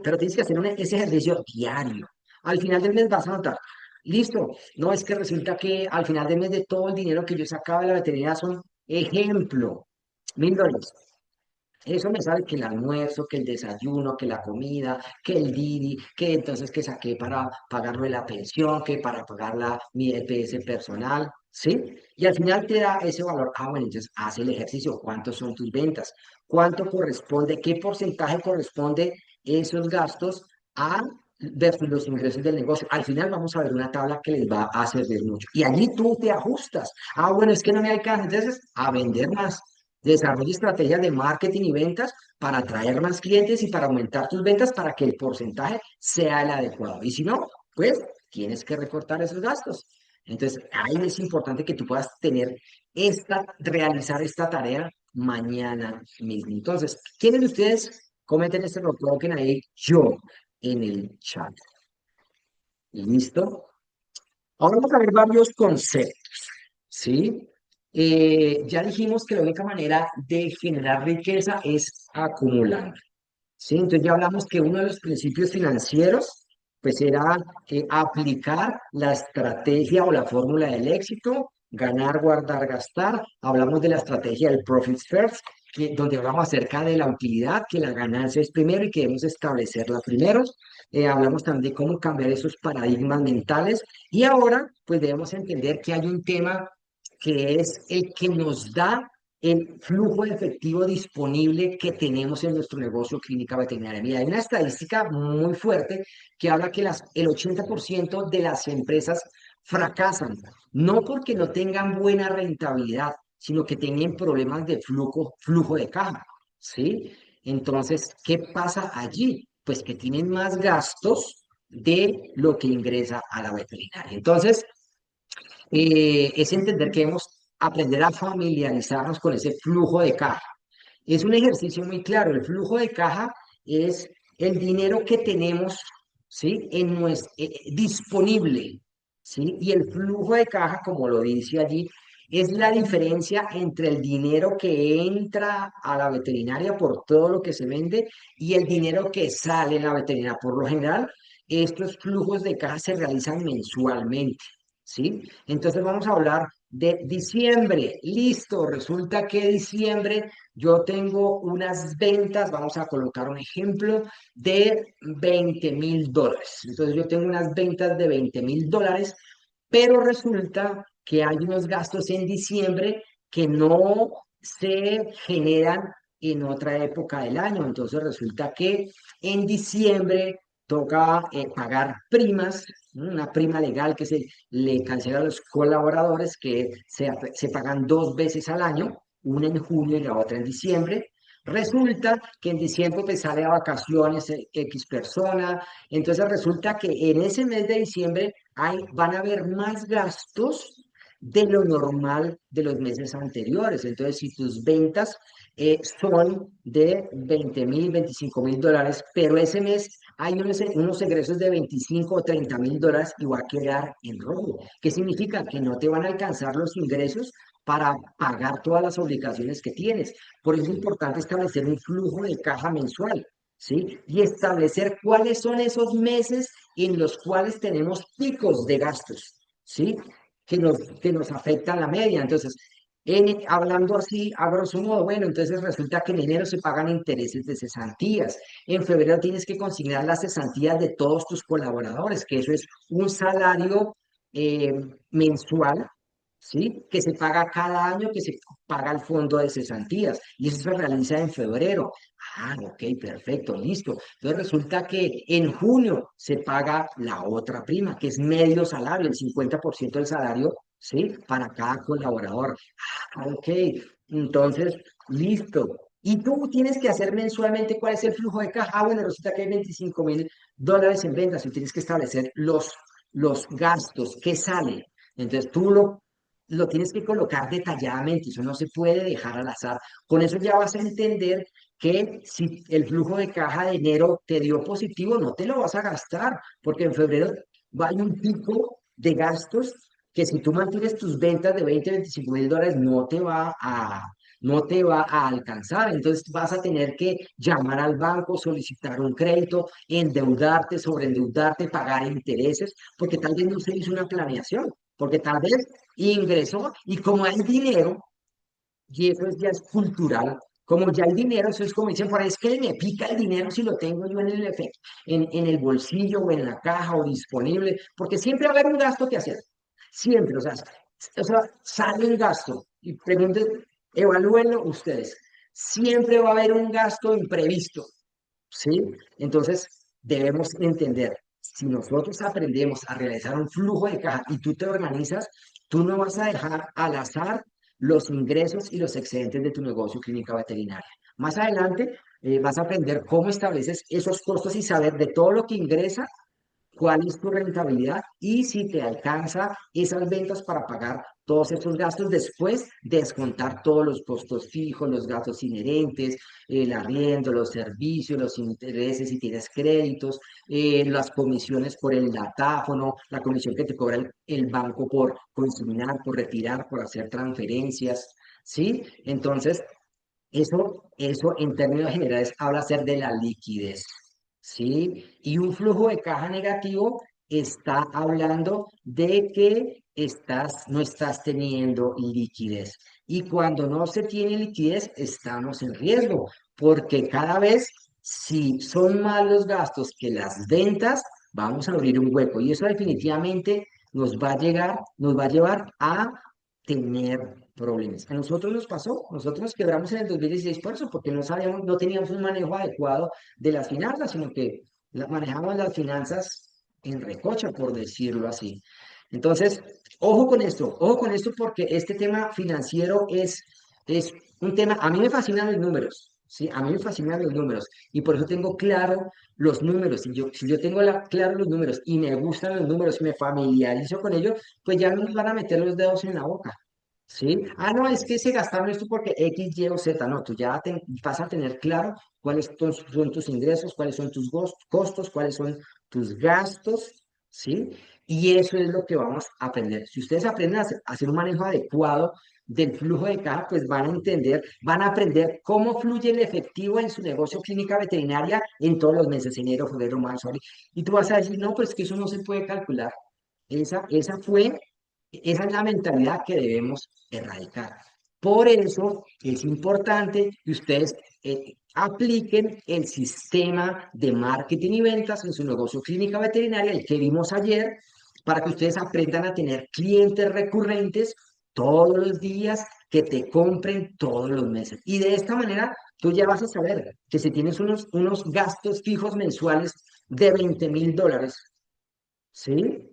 pero tienes que hacer ese ejercicio diario. Al final del mes vas a anotar. Listo. No es que resulta que al final del mes de todo el dinero que yo sacaba de la veterinaria son, ejemplo, $1.000. Eso me sale que el almuerzo, que el desayuno, que la comida, que el Didi, que entonces que saqué para pagarme la pensión, que para pagar mi EPS personal, ¿sí? Y al final te da ese valor. Bueno, entonces haz el ejercicio. ¿Cuántos son tus ventas? ¿Cuánto corresponde? ¿Qué porcentaje corresponde esos gastos a versus los ingresos del negocio? Al final vamos a ver una tabla que les va a servir mucho. Y allí tú te ajustas. Bueno, es que no me alcanza. Entonces, a vender más. Desarrolla estrategias de marketing y ventas para atraer más clientes y para aumentar tus ventas para que el porcentaje sea el adecuado. Y si no, pues tienes que recortar esos gastos. Entonces, ahí es importante que tú puedas realizar esta tarea mañana mismo. Entonces, ¿quiénes de ustedes cometen este error? Coloquen ahí yo en el chat. ¿Listo? Ahora vamos a ver varios conceptos, ¿sí? Ya dijimos que la única manera de generar riqueza es acumulando, ¿sí? Entonces ya hablamos que uno de los principios financieros, pues era aplicar la estrategia o la fórmula del éxito, ganar, guardar, gastar. Hablamos de la estrategia del Profit First, donde hablamos acerca de la utilidad, que la ganancia es primero y que debemos establecerla primero. Hablamos también de cómo cambiar esos paradigmas mentales. Y ahora, pues debemos entender que hay un tema que es el que nos da el flujo de efectivo disponible que tenemos en nuestro negocio clínica veterinaria. Mira, hay una estadística muy fuerte que habla que el 80% de las empresas fracasan, no porque no tengan buena rentabilidad, sino que tienen problemas de flujo de caja, ¿sí? Entonces, ¿qué pasa allí? Pues que tienen más gastos, de lo que ingresa a la veterinaria. Entonces, es entender que debemos aprender a familiarizarnos con ese flujo de caja. Es un ejercicio muy claro. El flujo de caja es el dinero que tenemos, ¿sí? Disponible, ¿sí? Y el flujo de caja, como lo dice allí, es la diferencia entre el dinero que entra a la veterinaria por todo lo que se vende y el dinero que sale en la veterinaria. Por lo general, estos flujos de caja se realizan mensualmente, ¿sí? Entonces vamos a hablar de diciembre. Listo, resulta que diciembre yo tengo unas ventas, vamos a colocar un ejemplo, de $20,000. Entonces yo tengo unas ventas de $20,000, pero resulta que hay unos gastos en diciembre que no se generan en otra época del año. Entonces resulta que en diciembre toca pagar primas, ¿no? Una prima legal que se le cancela a los colaboradores que se pagan dos veces al año, una en junio y la otra en diciembre. Resulta que en diciembre te sale a vacaciones X persona, entonces resulta que en ese mes de diciembre van a haber más gastos de lo normal de los meses anteriores. Entonces, si tus ventas son de 20,000, $25,000, pero ese mes hay unos ingresos de 25 o $30,000 y va a quedar en rojo. ¿Qué significa? Que no te van a alcanzar los ingresos para pagar todas las obligaciones que tienes. Por eso es importante establecer un flujo de caja mensual, ¿sí? Y establecer cuáles son esos meses en los cuales tenemos picos de gastos, ¿sí? Que nos afectan la media. Entonces, hablando así, a grosso modo, bueno, entonces resulta que en enero se pagan intereses de cesantías. En febrero tienes que consignar las cesantías de todos tus colaboradores, que eso es un salario eh, mensual, ¿sí? Que se paga cada año, que se paga el fondo de cesantías. Y eso se realiza en febrero. Ah, ok, perfecto, listo. Entonces resulta que en junio se paga la otra prima, que es medio salario, el 50% del salario, ¿sí? Para cada colaborador. Ah, ok, entonces, listo. Y tú tienes que hacer mensualmente cuál es el flujo de caja. Ah, bueno, resulta que hay $25,000 en ventas y tienes que establecer los gastos que salen. Entonces tú lo tienes que colocar detalladamente, eso no se puede dejar al azar. Con eso ya vas a entender que si el flujo de caja de enero te dio positivo, no te lo vas a gastar, porque en febrero va a haber un pico de gastos que si tú mantienes tus ventas de 20, $25,000, no te va a alcanzar. Entonces vas a tener que llamar al banco, solicitar un crédito, endeudarte, sobreendeudarte, pagar intereses, porque tal vez no se hizo una planeación, porque tal vez ingresó y como hay dinero, y eso ya es cultural. Como ya hay dinero, eso es como dicen por ahí, es que me pica el dinero si lo tengo yo en el efecto, en el bolsillo o en la caja o disponible, porque siempre va a haber un gasto que hacer. Siempre, o sea, sale un gasto. Y pregunten, evalúenlo ustedes. Siempre va a haber un gasto imprevisto, ¿sí? Entonces, debemos entender, si nosotros aprendemos a realizar un flujo de caja y tú te organizas, tú no vas a dejar al azar los ingresos y los excedentes de tu negocio clínica veterinaria. Más adelante, vas a aprender cómo estableces esos costos y saber de todo lo que ingresa cuál es tu rentabilidad y si te alcanza esas ventas para pagar todos esos gastos, después descontar todos los costos fijos, los gastos inherentes, el arriendo, los servicios, los intereses si tienes créditos, las comisiones por el datáfono, la comisión que te cobra el banco por consignar, por retirar, por hacer transferencias, ¿sí? Entonces, eso en términos generales habla ser de la liquidez, ¿sí? Y un flujo de caja negativo está hablando de que no estás teniendo liquidez. Y cuando no se tiene liquidez, estamos en riesgo, porque cada vez, si son más los gastos que las ventas, vamos a abrir un hueco. Y eso definitivamente nos va a llevar a tener problemas. A nosotros nos pasó, nosotros nos quebramos en el 2016 por eso, porque no sabíamos, no teníamos un manejo adecuado de las finanzas, sino que manejamos las finanzas en recocha, por decirlo así. Entonces, ojo con esto porque este tema financiero es un tema, a mí me fascinan los números, ¿sí? A mí me fascinan los números y por eso tengo claro los números. Si yo tengo claro los números y me gustan los números y me familiarizo con ellos, pues ya no me van a meter los dedos en la boca. ¿Sí? Ah, no, es que se gastaron esto porque X, Y o Z. No, tú ya vas a tener claro cuáles son tus ingresos, cuáles son tus costos, cuáles son tus gastos, ¿sí? Y eso es lo que vamos a aprender. Si ustedes aprenden a hacer un manejo adecuado del flujo de caja, pues van a entender, van a aprender cómo fluye el efectivo en su negocio clínica veterinaria en todos los meses, enero, febrero, marzo, abril. Y tú vas a decir, no, pues que eso no se puede calcular. Esa es la mentalidad que debemos erradicar. Por eso es importante que ustedes apliquen el sistema de marketing y ventas en su negocio clínica veterinaria, el que vimos ayer, para que ustedes aprendan a tener clientes recurrentes todos los días que te compren todos los meses. Y de esta manera tú ya vas a saber que si tienes unos gastos fijos mensuales de $20,000, ¿sí?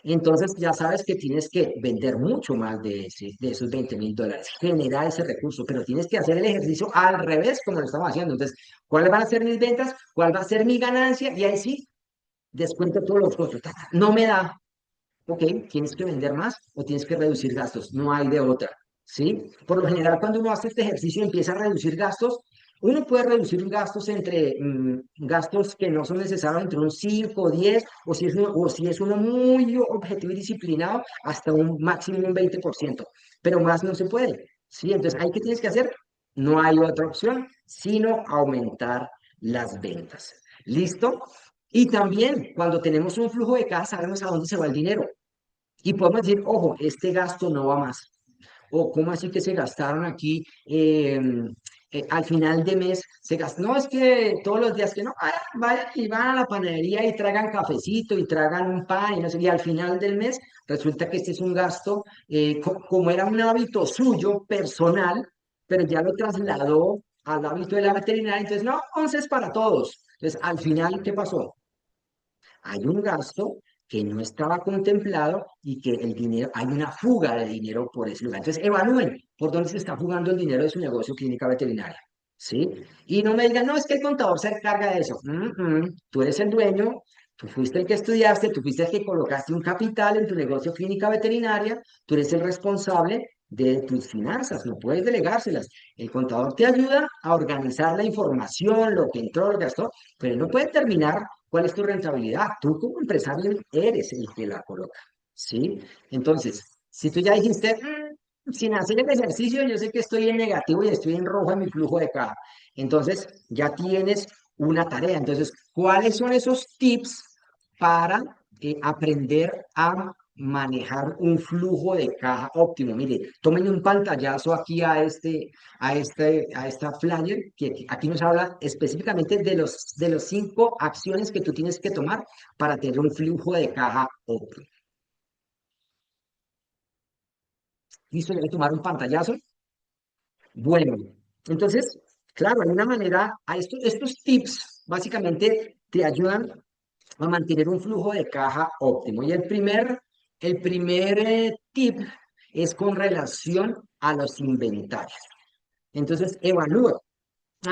Entonces ya sabes que tienes que vender mucho más de esos $20,000, generar ese recurso, pero tienes que hacer el ejercicio al revés como lo estamos haciendo. Entonces, ¿cuáles van a ser mis ventas? ¿Cuál va a ser mi ganancia? Y ahí sí, descuento todos los costos. No me da. Ok, tienes que vender más o tienes que reducir gastos, no hay de otra, ¿sí? Por lo general, cuando uno hace este ejercicio y empieza a reducir gastos, uno puede reducir gastos entre gastos que no son necesarios entre un 5 10, o si es uno muy objetivo y disciplinado, hasta un máximo un 20%, pero más no se puede, ¿sí? Entonces, ¿ahí qué tienes que hacer? No hay otra opción, sino aumentar las ventas. ¿Listo? Y también cuando tenemos un flujo de caja sabemos a dónde se va el dinero. Y podemos decir, ojo, este gasto no va más. O cómo así que se gastaron aquí al final de mes, se gastó. No, es que todos los días que no, vayan y van a la panadería y tragan cafecito y tragan un pan y no sé, y al final del mes resulta que este es un gasto, como era un hábito suyo, personal, pero ya lo trasladó al hábito de la veterinaria, entonces no, entonces es para todos. Entonces, al final, ¿qué pasó? Hay un gasto que no estaba contemplado y que el dinero, hay una fuga de dinero por ese lugar. Entonces, evalúen por dónde se está fugando el dinero de su negocio clínica veterinaria. ¿Sí? Y no me digan, no, es que el contador se encarga de eso. Tú eres el dueño, tú fuiste el que estudiaste, tú fuiste el que colocaste un capital en tu negocio clínica veterinaria, tú eres el responsable de tus finanzas, no puedes delegárselas. El contador te ayuda a organizar la información, lo que entró, lo que gastó, pero él no puede determinar cuál es tu rentabilidad. Tú como empresario eres el que la coloca, ¿sí? Entonces, si tú ya dijiste, sin hacer el ejercicio, yo sé que estoy en negativo y estoy en rojo en mi flujo de caja. Entonces, ya tienes una tarea. Entonces, ¿cuáles son esos tips para aprender a manejar un flujo de caja óptimo? Mire, tomen un pantallazo aquí a esta flyer, que aquí nos habla específicamente de los 5 acciones que tú tienes que tomar para tener un flujo de caja óptimo. ¿Listo? ¿Le voy a tomar un pantallazo? Bueno, entonces, claro, hay una manera, estos tips básicamente te ayudan a mantener un flujo de caja óptimo. Y el primer tip es con relación a los inventarios. Entonces, evalúa.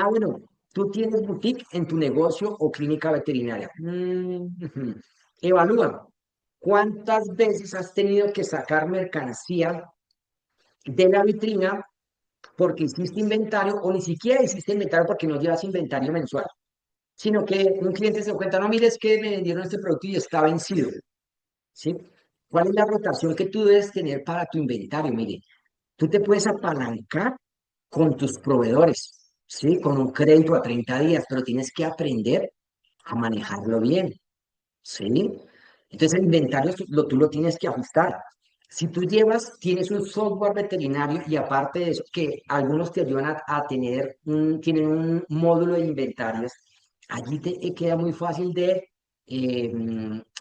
Bueno, tú tienes boutique en tu negocio o clínica veterinaria. Ujú. Evalúa. ¿Cuántas veces has tenido que sacar mercancía de la vitrina porque hiciste inventario o ni siquiera hiciste inventario porque no llevas inventario mensual, sino que un cliente se da cuenta, no, mires que me vendieron este producto y está vencido, ¿sí? ¿Cuál es la rotación que tú debes tener para tu inventario? Mire, tú te puedes apalancar con tus proveedores, ¿sí? Con un crédito a 30 días, pero tienes que aprender a manejarlo bien, ¿sí? Entonces el inventario tú lo tienes que ajustar. Si tú tienes un software veterinario y aparte de eso, que algunos te ayudan a tienen un módulo de inventarios, allí te queda muy fácil de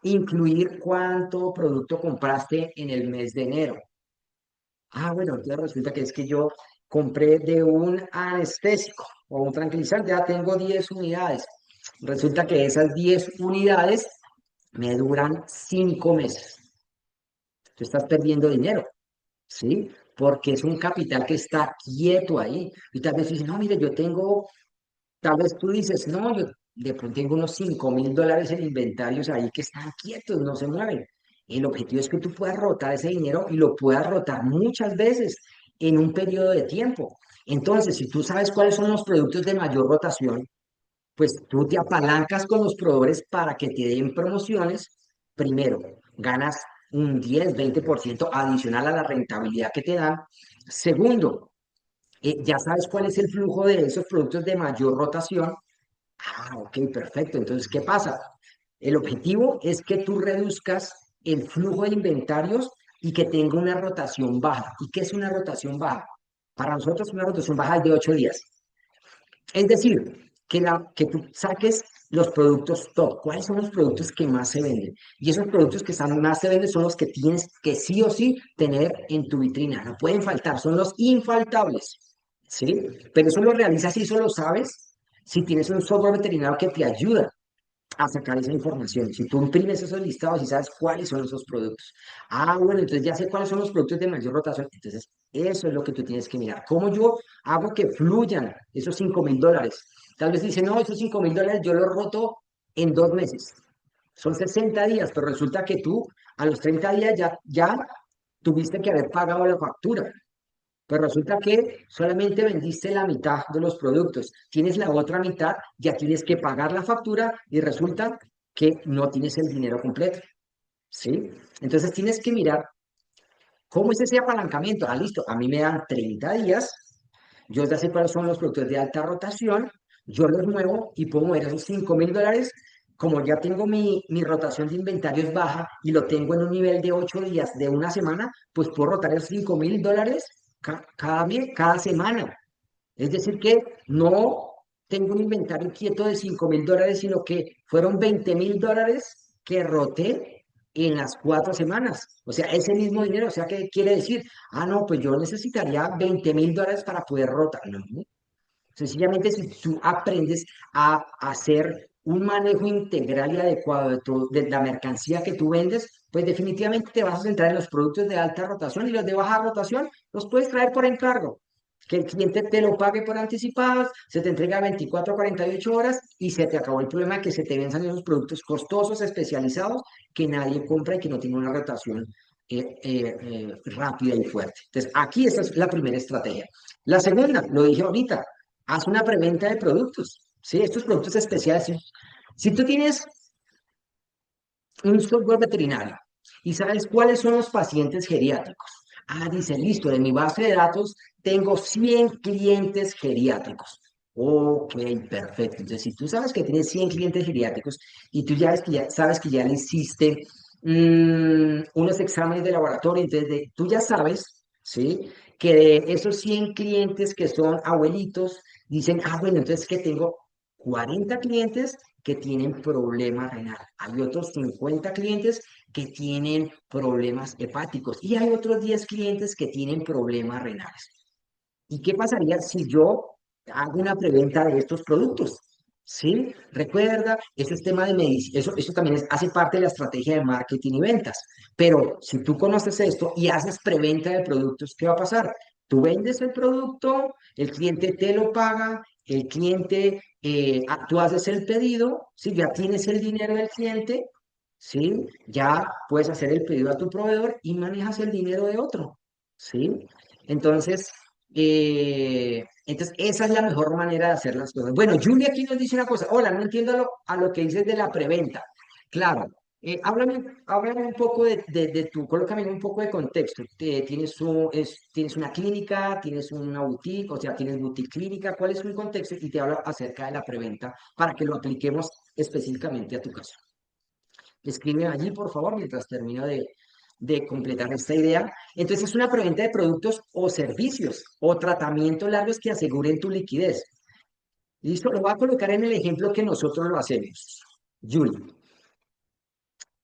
incluir cuánto producto compraste en el mes de enero. Bueno, entonces resulta que es que yo compré de un anestésico o un tranquilizante, ya tengo 10 unidades. Resulta que esas 10 unidades me duran 5 meses. Tú estás perdiendo dinero, ¿sí? porque es un capital que está quieto ahí. Y tal vez dices, no, mire, yo tengo, tal vez tú dices, no, yo de pronto tengo unos $5.000 en inventarios ahí que están quietos, no se mueven. El objetivo es que tú puedas rotar ese dinero y lo puedas rotar muchas veces en un periodo de tiempo. Entonces, si tú sabes cuáles son los productos de mayor rotación, pues tú te apalancas con los proveedores para que te den promociones. Primero, ganas un 10-20% adicional a la rentabilidad que te dan. Segundo, ya sabes cuál es el flujo de esos productos de mayor rotación. Ah, ok, perfecto. Entonces, ¿qué pasa? El objetivo es que tú reduzcas el flujo de inventarios y que tenga una rotación baja. ¿Y qué es una rotación baja? Para nosotros una rotación baja es de 8 días. Es decir, que tú saques los productos top. ¿Cuáles son los productos que más se venden? Y esos productos que más se venden son los que tienes que sí o sí tener en tu vitrina. No pueden faltar, son los infaltables. ¿Sí? Pero eso lo realizas y eso lo sabes si tienes un software veterinario que te ayuda a sacar esa información. Si tú imprimes esos listados y sabes cuáles son esos productos. Ah, bueno, entonces ya sé cuáles son los productos de mayor rotación. Entonces, eso es lo que tú tienes que mirar. ¿Cómo yo hago que fluyan esos $5.000? Tal vez dicen, no, esos $5.000 yo los roto en 2 meses. Son 60 días, pero resulta que tú a los 30 días ya tuviste que haber pagado la factura. Pues resulta que solamente vendiste la mitad de los productos. Tienes la otra mitad, ya tienes que pagar la factura y resulta que no tienes el dinero completo. ¿Sí? Entonces tienes que mirar cómo es ese apalancamiento. Ah, listo, a mí me dan 30 días, yo ya sé cuáles son los productos de alta rotación, yo los muevo y puedo mover esos $5.000. Como ya tengo mi rotación de inventarios baja y lo tengo en un nivel de 8 días, de una semana, pues puedo rotar esos $5.000 cada semana. Es decir, que no tengo un inventario quieto de $5.000, sino que fueron $20.000 que roté en las 4 semanas. O sea, ese mismo dinero. O sea, ¿qué quiere decir? Ah, no, pues yo necesitaría $20.000 para poder rotar. No, no. Sencillamente, si tú aprendes a hacer un manejo integral y adecuado de la mercancía que tú vendes, pues definitivamente te vas a centrar en los productos de alta rotación y los de baja rotación los puedes traer por encargo. Que el cliente te lo pague por anticipados, se te entrega 24 a 48 horas y se te acabó el problema de que se te venzan esos productos costosos, especializados, que nadie compra y que no tienen una rotación rápida y fuerte. Entonces, aquí esta es la primera estrategia. La segunda, lo dije ahorita, haz una preventa de productos, ¿sí? Estos productos especiales. ¿Sí? Si tú tienes un software veterinario y sabes cuáles son los pacientes geriátricos, ah, dice, listo, en mi base de datos tengo 100 clientes geriátricos. Ok, perfecto. Entonces, si tú sabes que tienes 100 clientes geriátricos y tú ya sabes que ya le hiciste unos exámenes de laboratorio, entonces tú ya sabes, ¿sí? Que de esos 100 clientes que son abuelitos, dicen, ah, bueno, entonces que tengo 40 clientes que tienen problema renal. Hay otros 50 clientes que tienen problemas hepáticos y hay otros 10 clientes que tienen problemas renales. ¿Y qué pasaría si yo hago una preventa de estos productos? ¿Sí? Recuerda, eso es tema de medicina, eso también hace parte de la estrategia de marketing y ventas. Pero si tú conoces esto y haces preventa de productos, ¿qué va a pasar? Tú vendes el producto, el cliente te lo paga, el cliente, tú haces el pedido, ¿sí? Ya tienes el dinero del cliente, ¿sí? Ya puedes hacer el pedido a tu proveedor y manejas el dinero de otro, ¿sí? Entonces, esa es la mejor manera de hacer las cosas. Bueno, Julia aquí nos dice una cosa. Hola, no entiendo a lo que dices de la preventa. Claro, háblame un poco de tu, colócame un poco de contexto. Tienes una clínica, tienes una boutique, o sea, tienes boutique clínica. ¿Cuál es un contexto? Y te hablo acerca de la preventa para que lo apliquemos específicamente a tu caso. Escribe allí, por favor, mientras termino de completar esta idea. Entonces, es una preventa de productos o servicios o tratamientos largos que aseguren tu liquidez. Listo, lo voy a colocar en el ejemplo que nosotros lo hacemos. Julie,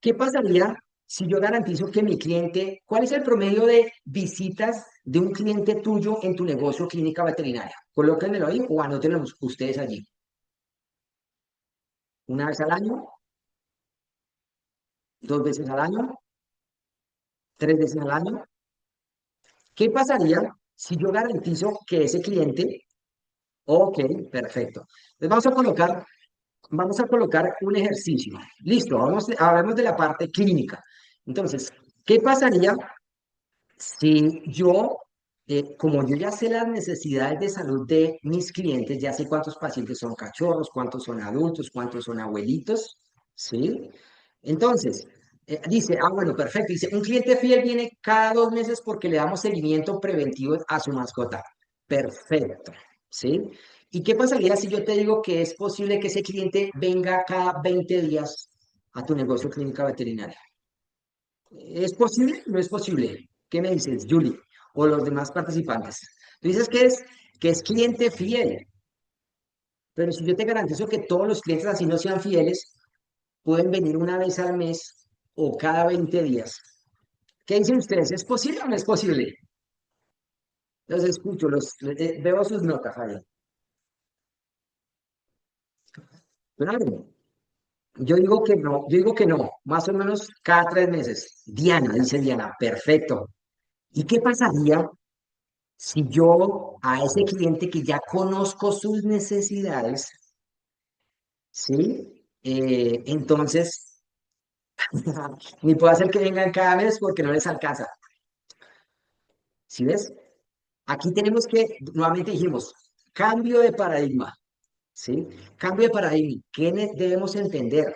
¿qué pasaría si yo garantizo que mi cliente, cuál es el promedio de visitas de un cliente tuyo en tu negocio clínica veterinaria? Colóquenmelo ahí o anótenlo ustedes allí. ¿Una vez al año? ¿2 veces al año? ¿3 veces al año? ¿Qué pasaría si yo garantizo que ese cliente, ok, perfecto. Entonces vamos a colocar un ejercicio. Listo, hablemos de la parte clínica. Entonces, ¿qué pasaría si yo, como yo ya sé las necesidades de salud de mis clientes, ya sé cuántos pacientes son cachorros, cuántos son adultos, cuántos son abuelitos, ¿sí? Entonces, dice, bueno, perfecto. Dice, un cliente fiel viene cada 2 meses porque le damos seguimiento preventivo a su mascota. Perfecto, ¿sí? ¿Y qué pasaría si yo te digo que es posible que ese cliente venga cada 20 días a tu negocio clínica veterinaria? ¿Es posible? ¿No es posible? ¿Qué me dices, Julie? O los demás participantes. Tú dices que es cliente fiel, pero si yo te garantizo que todos los clientes así no sean fieles, pueden venir una vez al mes o cada 20 días. ¿Qué dicen ustedes? ¿Es posible o no es posible? Los escucho, veo sus notas, Javier. Claro, yo digo que no, más o menos cada 3 meses. Diana, dice Diana, perfecto. ¿Y qué pasaría si yo a ese cliente que ya conozco sus necesidades, ¿sí? Entonces, ni puedo hacer que vengan cada mes porque no les alcanza. ¿Sí ves? Aquí tenemos que, nuevamente dijimos, cambio de paradigma, ¿sí? Cambio de paradigma. ¿Qué debemos entender?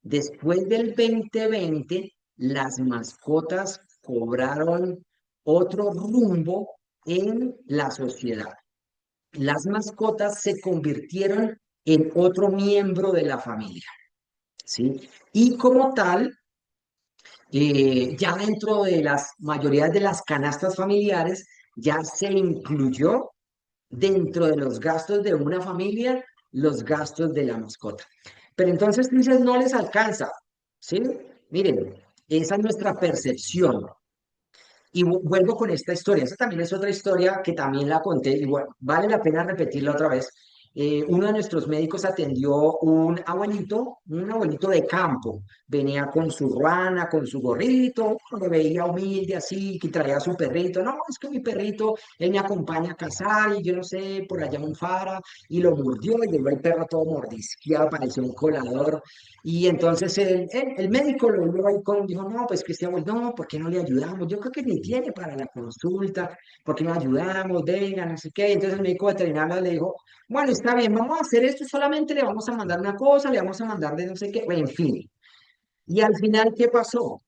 Después del 2020, las mascotas cobraron otro rumbo en la sociedad. Las mascotas se convirtieron en otro miembro de la familia, ¿sí? Y como tal, ya dentro de las mayorías de las canastas familiares, ya se incluyó dentro de los gastos de una familia los gastos de la mascota. Pero entonces tú dices, no les alcanza, ¿sí? Miren, esa es nuestra percepción. Y vuelvo con esta historia. Esta también es otra historia que también la conté y bueno, vale la pena repetirla otra vez. Uno de nuestros médicos atendió un abuelito de campo. Venía con su ruana, con su gorrito, lo veía humilde así, que traía a su perrito. No, es que mi perrito, él me acompaña a cazar y yo no sé, por allá un fara, y lo mordió y llegó el perro todo mordisqueado, parecía un colador. Y entonces el médico lo vio ahí con, dijo, no, pues Cristian, no, ¿por qué no le ayudamos? Yo creo que ni tiene para la consulta, ¿por qué no ayudamos? Venga, no sé qué. Entonces el médico veterinario le dijo, bueno, está bien, vamos a hacer esto, solamente le vamos a mandar una cosa, le vamos a mandar de no sé qué, en fin. Y al final, ¿qué pasó?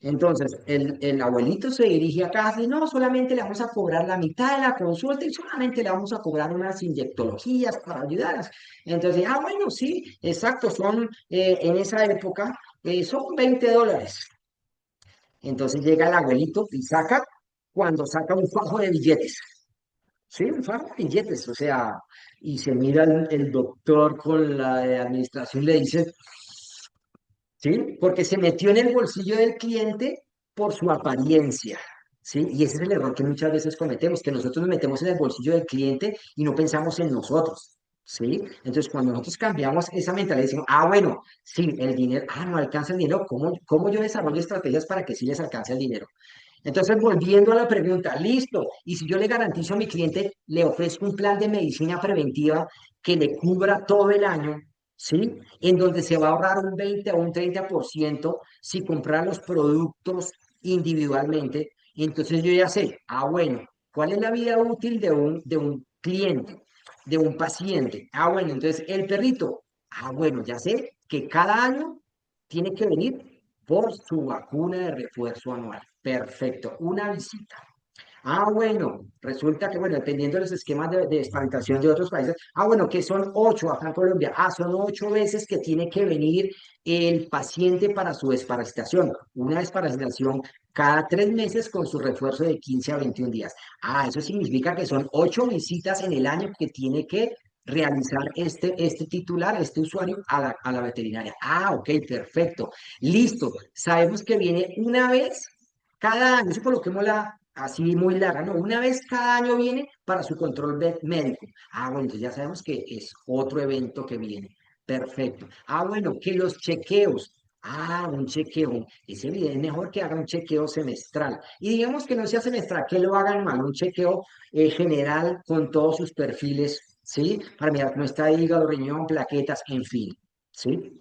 Entonces, el abuelito se dirige a casa y no, solamente le vamos a cobrar la mitad de la consulta y solamente le vamos a cobrar unas inyectologías para ayudarlas. Entonces, bueno, sí, exacto, en esa época, son $20. Entonces llega el abuelito y cuando saca un fajo de billetes, sí, un fajo de billetes, o sea, y se mira el doctor con la de administración y le dice, ¿sí? Porque se metió en el bolsillo del cliente por su apariencia, ¿sí? Y ese es el error que muchas veces cometemos, que nosotros nos metemos en el bolsillo del cliente y no pensamos en nosotros, ¿sí? Entonces, cuando nosotros cambiamos esa mentalidad, decimos, sí, el dinero, no alcanza el dinero, ¿cómo yo desarrollo estrategias para que sí les alcance el dinero? Entonces, volviendo a la pregunta, listo. Y si yo le garantizo a mi cliente, le ofrezco un plan de medicina preventiva que le cubra todo el año, ¿sí? En donde se va a ahorrar un 20 o un 30% si comprar los productos individualmente. Entonces yo ya sé, bueno, ¿cuál es la vida útil de un cliente, de un paciente? Bueno, entonces el perrito, bueno, ya sé que cada año tiene que venir por su vacuna de refuerzo anual. Perfecto, una visita. Bueno, resulta que, bueno, dependiendo de los esquemas de desparasitación de otros países, bueno, que son 8 acá en Colombia. Son 8 veces que tiene que venir el paciente para su desparasitación. Una desparasitación cada 3 meses con su refuerzo de 15 a 21 días. Eso significa que son 8 visitas en el año que tiene que realizar este titular, este usuario, a la veterinaria. Ok, perfecto. Listo. Sabemos que viene una vez cada año, eso coloquémosla así muy larga, ¿no? Una vez cada año viene para su control médico. Bueno, entonces ya sabemos que es otro evento que viene. Perfecto. Bueno, que los chequeos. Un chequeo. Es mejor que haga un chequeo semestral. Y digamos que no sea semestral, que lo haga anual, un chequeo general con todos sus perfiles, ¿sí? Para mirar cómo está hígado, riñón, plaquetas, en fin, ¿sí?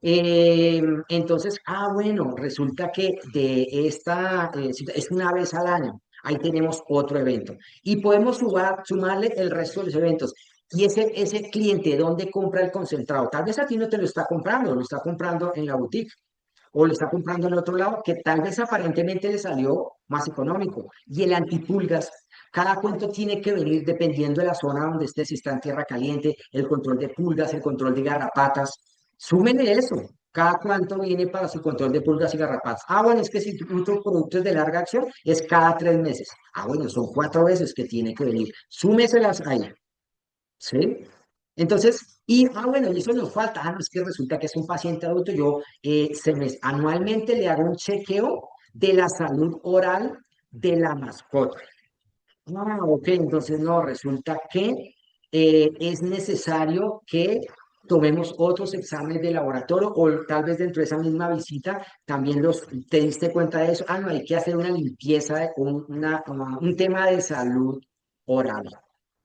Entonces, bueno, resulta que de esta, es una vez al año. Ahí tenemos otro evento. Y podemos sumarle el resto de los eventos. Y ese cliente, ¿dónde compra el concentrado? Tal vez a ti no te lo está comprando en la boutique o lo está comprando en otro lado, que tal vez aparentemente le salió más económico. Y el antipulgas, cada cuánto tiene que venir dependiendo de la zona donde esté, si está en tierra caliente, el control de pulgas, el control de garrapatas. Súmenle eso. Cada cuánto viene para su control de pulgas y garrapatas. Bueno, es que si tu producto es de larga acción, es cada 3 meses. Bueno, son 4 veces que tiene que venir. Súmeselas ahí. ¿Sí? Entonces, bueno, y eso nos falta. No, es que resulta que es un paciente adulto. Yo anualmente le hago un chequeo de la salud oral de la mascota. Ok, entonces no, resulta que es necesario que tomemos otros exámenes de laboratorio o tal vez dentro de esa misma visita también te diste cuenta de eso. No, hay que hacer una limpieza, un tema de salud oral.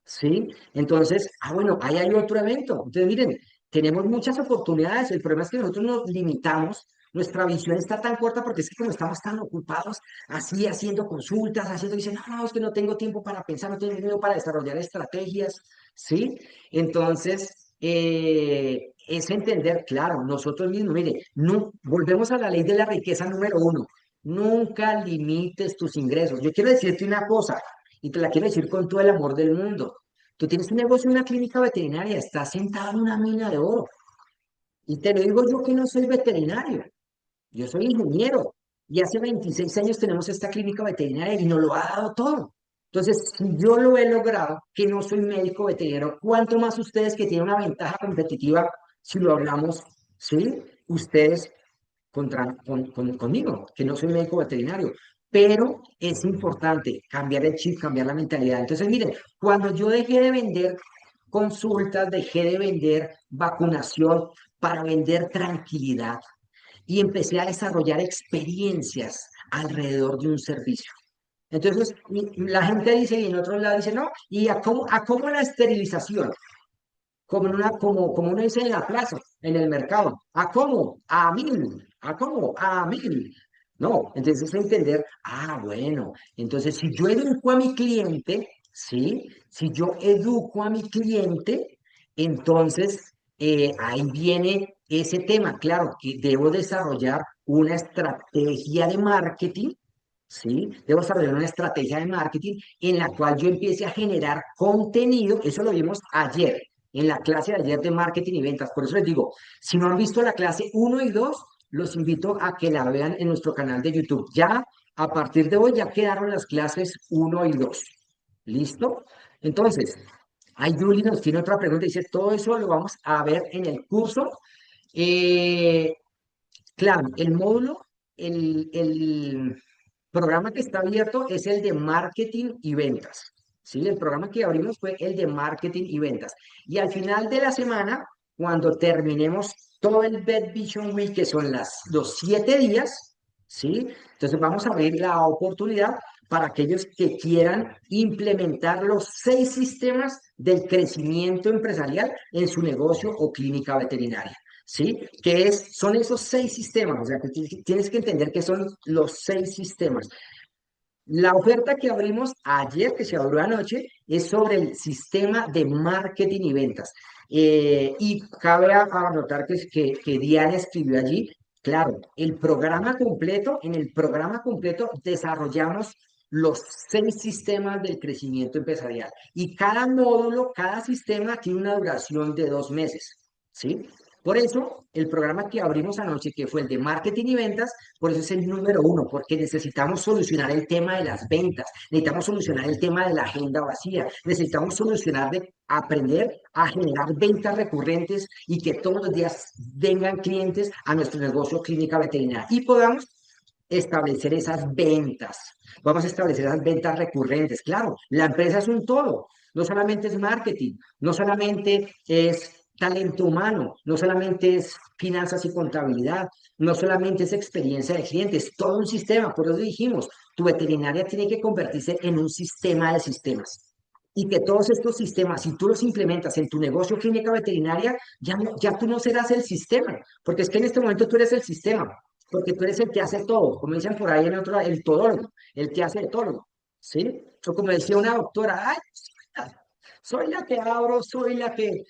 ¿Sí? Entonces, bueno, ahí hay otro evento. Entonces, miren, tenemos muchas oportunidades. El problema es que nosotros nos limitamos. Nuestra visión está tan corta porque es que como estamos tan ocupados así haciendo consultas, dicen, no, es que no tengo tiempo para pensar, no tengo tiempo para desarrollar estrategias, ¿sí? Entonces, es entender, claro, nosotros mismos, mire, no, volvemos a la ley de la riqueza número 1, nunca limites tus ingresos. Yo quiero decirte una cosa, y te la quiero decir con todo el amor del mundo. Tú tienes un negocio en una clínica veterinaria, estás sentado en una mina de oro. Y te lo digo yo que no soy veterinario. Yo soy ingeniero y hace 26 años tenemos esta clínica veterinaria y nos lo ha dado todo. Entonces, si yo lo he logrado, que no soy médico veterinario, ¿cuánto más ustedes que tienen una ventaja competitiva si lo hablamos, sí? Ustedes conmigo, que no soy médico veterinario. Pero es importante cambiar el chip, cambiar la mentalidad. Entonces, miren, cuando yo dejé de vender consultas, dejé de vender vacunación para vender tranquilidad, y empecé a desarrollar experiencias alrededor de un servicio. Entonces, la gente dice, y en otro lado dice, no, ¿y a cómo la esterilización? Como uno dice en la plaza, en el mercado. ¿A cómo? A 1000. ¿A cómo? A 1000. No, entonces es entender, bueno, entonces si yo educo a mi cliente, ¿sí? Si yo educo a mi cliente, entonces ahí viene ese tema, claro, que debo desarrollar una estrategia de marketing, ¿sí? Debo desarrollar una estrategia de marketing en la cual yo empiece a generar contenido, eso lo vimos ayer, en la clase de ayer de marketing y ventas. Por eso les digo, si no han visto la clase 1 y 2, los invito a que la vean en nuestro canal de YouTube. Ya a partir de hoy ya quedaron las clases 1 y 2. ¿Listo? Entonces, ahí Julie nos tiene otra pregunta. Dice, todo eso lo vamos a ver en el curso. Eh, claro, el módulo, el programa que está abierto es el de marketing y ventas. ¿Sí? El programa que abrimos fue el de marketing y ventas. Y al final de la semana, cuando terminemos todo el Bed Vision Week, que son los 7 días, ¿sí? Entonces vamos a abrir la oportunidad para aquellos que quieran implementar los 6 sistemas del crecimiento empresarial en su negocio o clínica veterinaria. ¿Sí? Son esos 6 sistemas, o sea, que tienes que entender que son los 6 sistemas. La oferta que abrimos ayer, que se abrió anoche, es sobre el sistema de marketing y ventas. Y cabe anotar que Diana escribió allí, claro, en el programa completo desarrollamos los 6 sistemas del crecimiento empresarial. Y cada módulo, cada sistema tiene una duración de 2 meses, ¿sí? Por eso, el programa que abrimos anoche, que fue el de marketing y ventas, por eso es el número 1, porque necesitamos solucionar el tema de las ventas, necesitamos solucionar el tema de la agenda vacía, necesitamos aprender a generar ventas recurrentes y que todos los días vengan clientes a nuestro negocio clínica veterinaria y podamos establecer esas ventas. Vamos a establecer esas ventas recurrentes. Claro, la empresa es un todo, no solamente es marketing, no solamente es talento humano, no solamente es finanzas y contabilidad, no solamente es experiencia de clientes, es todo un sistema. Por eso dijimos, tu veterinaria tiene que convertirse en un sistema de sistemas. Y que todos estos sistemas, si tú los implementas en tu negocio clínica veterinaria, ya tú no serás el sistema, porque es que en este momento tú eres el sistema, porque tú eres el que hace todo, como dicen por ahí en otro, el todólogo, el que hace de todo, ¿sí? O como decía una doctora, ay, soy la que abro, soy la que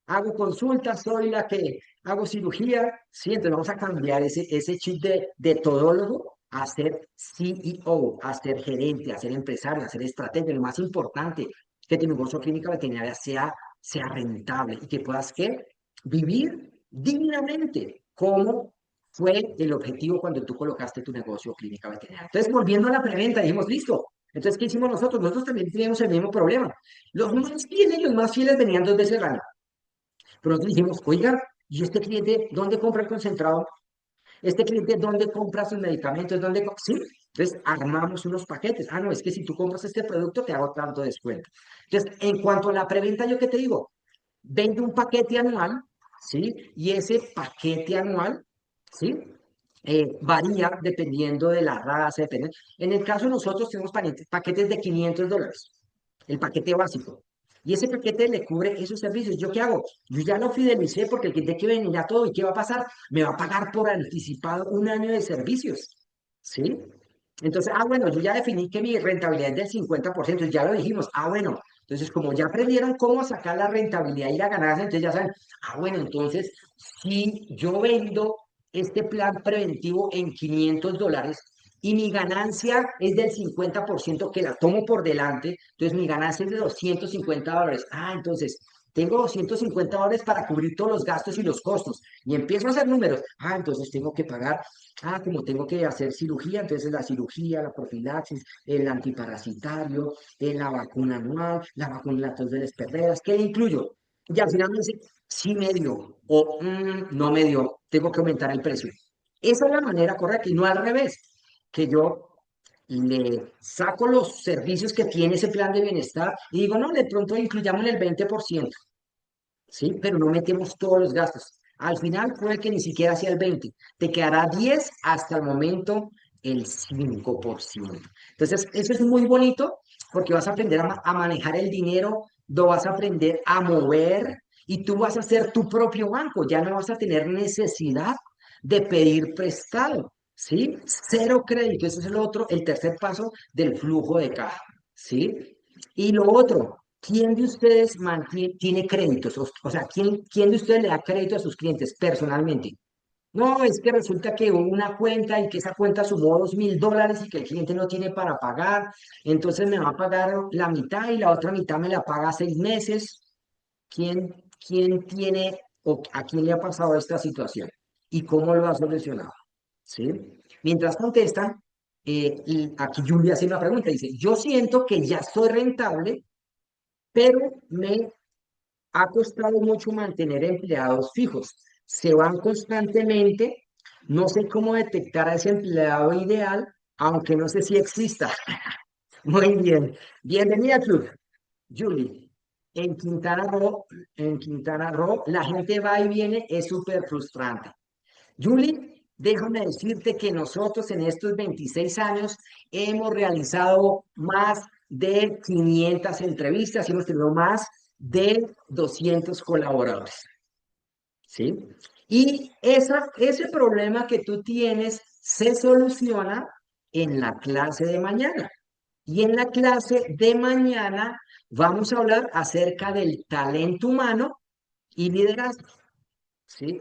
hago consultas, soy la que hago cirugía, sí, entonces vamos a cambiar ese chip de todólogo a ser CEO, a ser gerente, a ser empresario, a ser estratega. Lo más importante, que tu negocio clínica veterinaria sea rentable y que puedas ¿qué? Vivir dignamente, como fue el objetivo cuando tú colocaste tu negocio clínica veterinaria. Entonces, volviendo a la preventa, dijimos, listo. Entonces, ¿qué hicimos nosotros? Nosotros también teníamos el mismo problema. Los más fieles venían 2 veces al año. Pero nosotros dijimos, oiga, ¿y este cliente dónde compra el concentrado? ¿Este cliente dónde compra sus medicamentos? Sí, entonces armamos unos paquetes. Ah, no, es que si tú compras este producto te hago tanto descuento. Entonces, en cuanto a la preventa, ¿yo qué te digo? Vende un paquete anual, ¿sí? Y ese paquete anual, ¿sí? Varía dependiendo de la raza, depende. En el caso de nosotros tenemos paquetes de $500, el paquete básico. Y ese paquete le cubre esos servicios. ¿Yo qué hago? Yo ya lo fidelicé porque el cliente que venía todo. ¿Y qué va a pasar? Me va a pagar por anticipado un año de servicios. ¿Sí? Entonces, bueno, yo ya definí que mi rentabilidad es del 50%, ya lo dijimos. Bueno, entonces como ya aprendieron cómo sacar la rentabilidad y la ganancia, entonces ya saben, bueno, entonces si yo vendo este plan preventivo en $500 y mi ganancia es del 50% que la tomo por delante, entonces mi ganancia es de $250. Entonces tengo $250 para cubrir todos los gastos y los costos. Y empiezo a hacer números. Entonces tengo que pagar. Como tengo que hacer cirugía, entonces la cirugía, la profilaxis, el antiparasitario, la vacuna anual, la vacuna de la tos de las perreras, ¿qué le incluyo? Y al final me dice, sí me dio o no me dio, tengo que aumentar el precio. Esa es la manera correcta y no al revés, que yo le saco los servicios que tiene ese plan de bienestar y digo, no, de pronto incluyamos el 20%. ¿Sí? Pero no metemos todos los gastos. Al final puede que ni siquiera sea el 20, te quedará 10 hasta el momento el 5%. Entonces, eso es muy bonito porque vas a aprender a manejar el dinero, lo vas a aprender a mover y tú vas a ser tu propio banco, ya no vas a tener necesidad de pedir prestado, ¿sí? Cero crédito, ese es el otro, el tercer paso del flujo de caja, ¿sí? Y lo otro, ¿quién de ustedes tiene créditos? O sea, ¿quién de ustedes le da crédito a sus clientes personalmente? No, es que resulta que hubo una cuenta y que esa cuenta sumó $2.000 y que el cliente no tiene para pagar, entonces me va a pagar la mitad y la otra mitad me la paga a 6 meses. ¿Quién tiene o a quién le ha pasado esta situación? ¿Y cómo lo ha solucionado? ¿Sí? Mientras contestan, y aquí Julia hace una pregunta, dice, yo siento que ya soy rentable, pero me ha costado mucho mantener empleados fijos. Se van constantemente, no sé cómo detectar a ese empleado ideal, aunque no sé si exista. Muy bien. Bienvenida, Julie. En Quintana Roo, la gente va y viene, es súper frustrante. Julie, déjame decirte que nosotros en estos 26 años hemos realizado más de 500 entrevistas y hemos tenido más de 200 colaboradores, ¿sí? Y ese problema que tú tienes se soluciona en la clase de mañana. Y en la clase de mañana vamos a hablar acerca del talento humano y liderazgo. ¿Sí?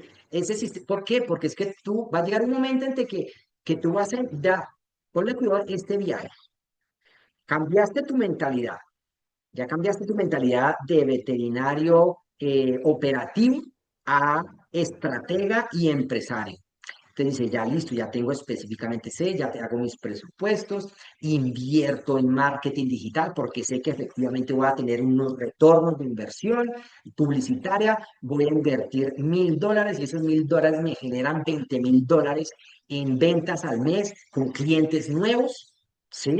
¿Por qué? Porque es que tú va a llegar un momento en que tú vas a dar, ponle cuidado a este viaje, cambiaste tu mentalidad, ya cambiaste tu mentalidad de veterinario operativo a estratega y empresario. Te dice, ya listo, ya tengo específicamente, ya te hago mis presupuestos, invierto en marketing digital porque sé que efectivamente voy a tener unos retornos de inversión publicitaria, voy a invertir $1.000 y esos $1.000 me generan $20.000 en ventas al mes con clientes nuevos, ¿sí?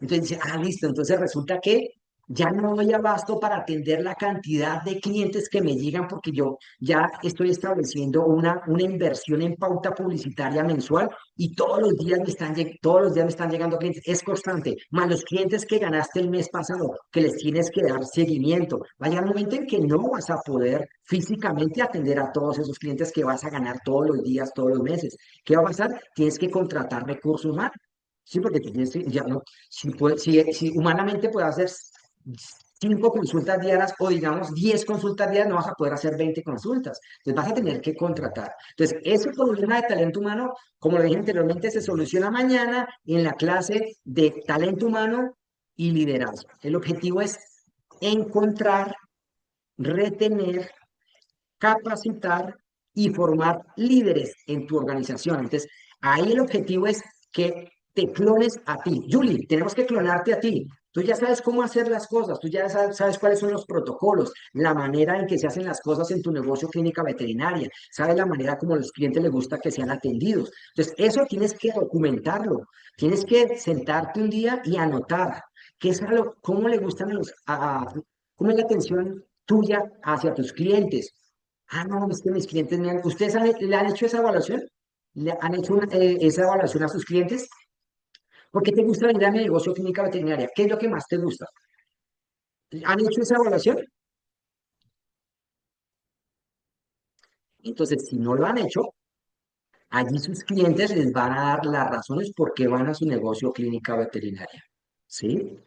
Entonces dice, listo, entonces resulta que Ya no doy abasto para atender la cantidad de clientes que me llegan porque yo ya estoy estableciendo una inversión en pauta publicitaria mensual y todos los días me están llegando clientes. Es constante. Más los clientes que ganaste el mes pasado, que les tienes que dar seguimiento. Va a llegar un momento en que no vas a poder físicamente atender a todos esos clientes que vas a ganar todos los días, todos los meses. ¿Qué va a pasar? Tienes que contratar recursos humanos. Sí, porque tú tienes ya no, si humanamente puedes hacer 5 consultas diarias o digamos 10 consultas diarias, no vas a poder hacer 20 consultas. Entonces vas a tener que contratar. Entonces, ese problema de talento humano, como lo dije anteriormente, se soluciona mañana en la clase de talento humano y liderazgo. El objetivo es encontrar, retener, capacitar y formar líderes en tu organización. Entonces, ahí el objetivo es que te clones a ti. Julie, tenemos que clonarte a ti. Tú ya sabes cómo hacer las cosas, tú ya sabes cuáles son los protocolos, la manera en que se hacen las cosas en tu negocio clínica veterinaria, sabes la manera como a los clientes les gusta que sean atendidos. Entonces, eso tienes que documentarlo, tienes que sentarte un día y anotar qué es cómo le gustan cómo es la atención tuya hacia tus clientes. Ah, no, es que mis clientes ¿Ustedes le han hecho esa evaluación? ¿Le han hecho esa evaluación a sus clientes? ¿Por qué te gusta venir a mi negocio clínica veterinaria? ¿Qué es lo que más te gusta? ¿Han hecho esa evaluación? Entonces, si no lo han hecho, allí sus clientes les van a dar las razones por qué van a su negocio clínica veterinaria. ¿Sí?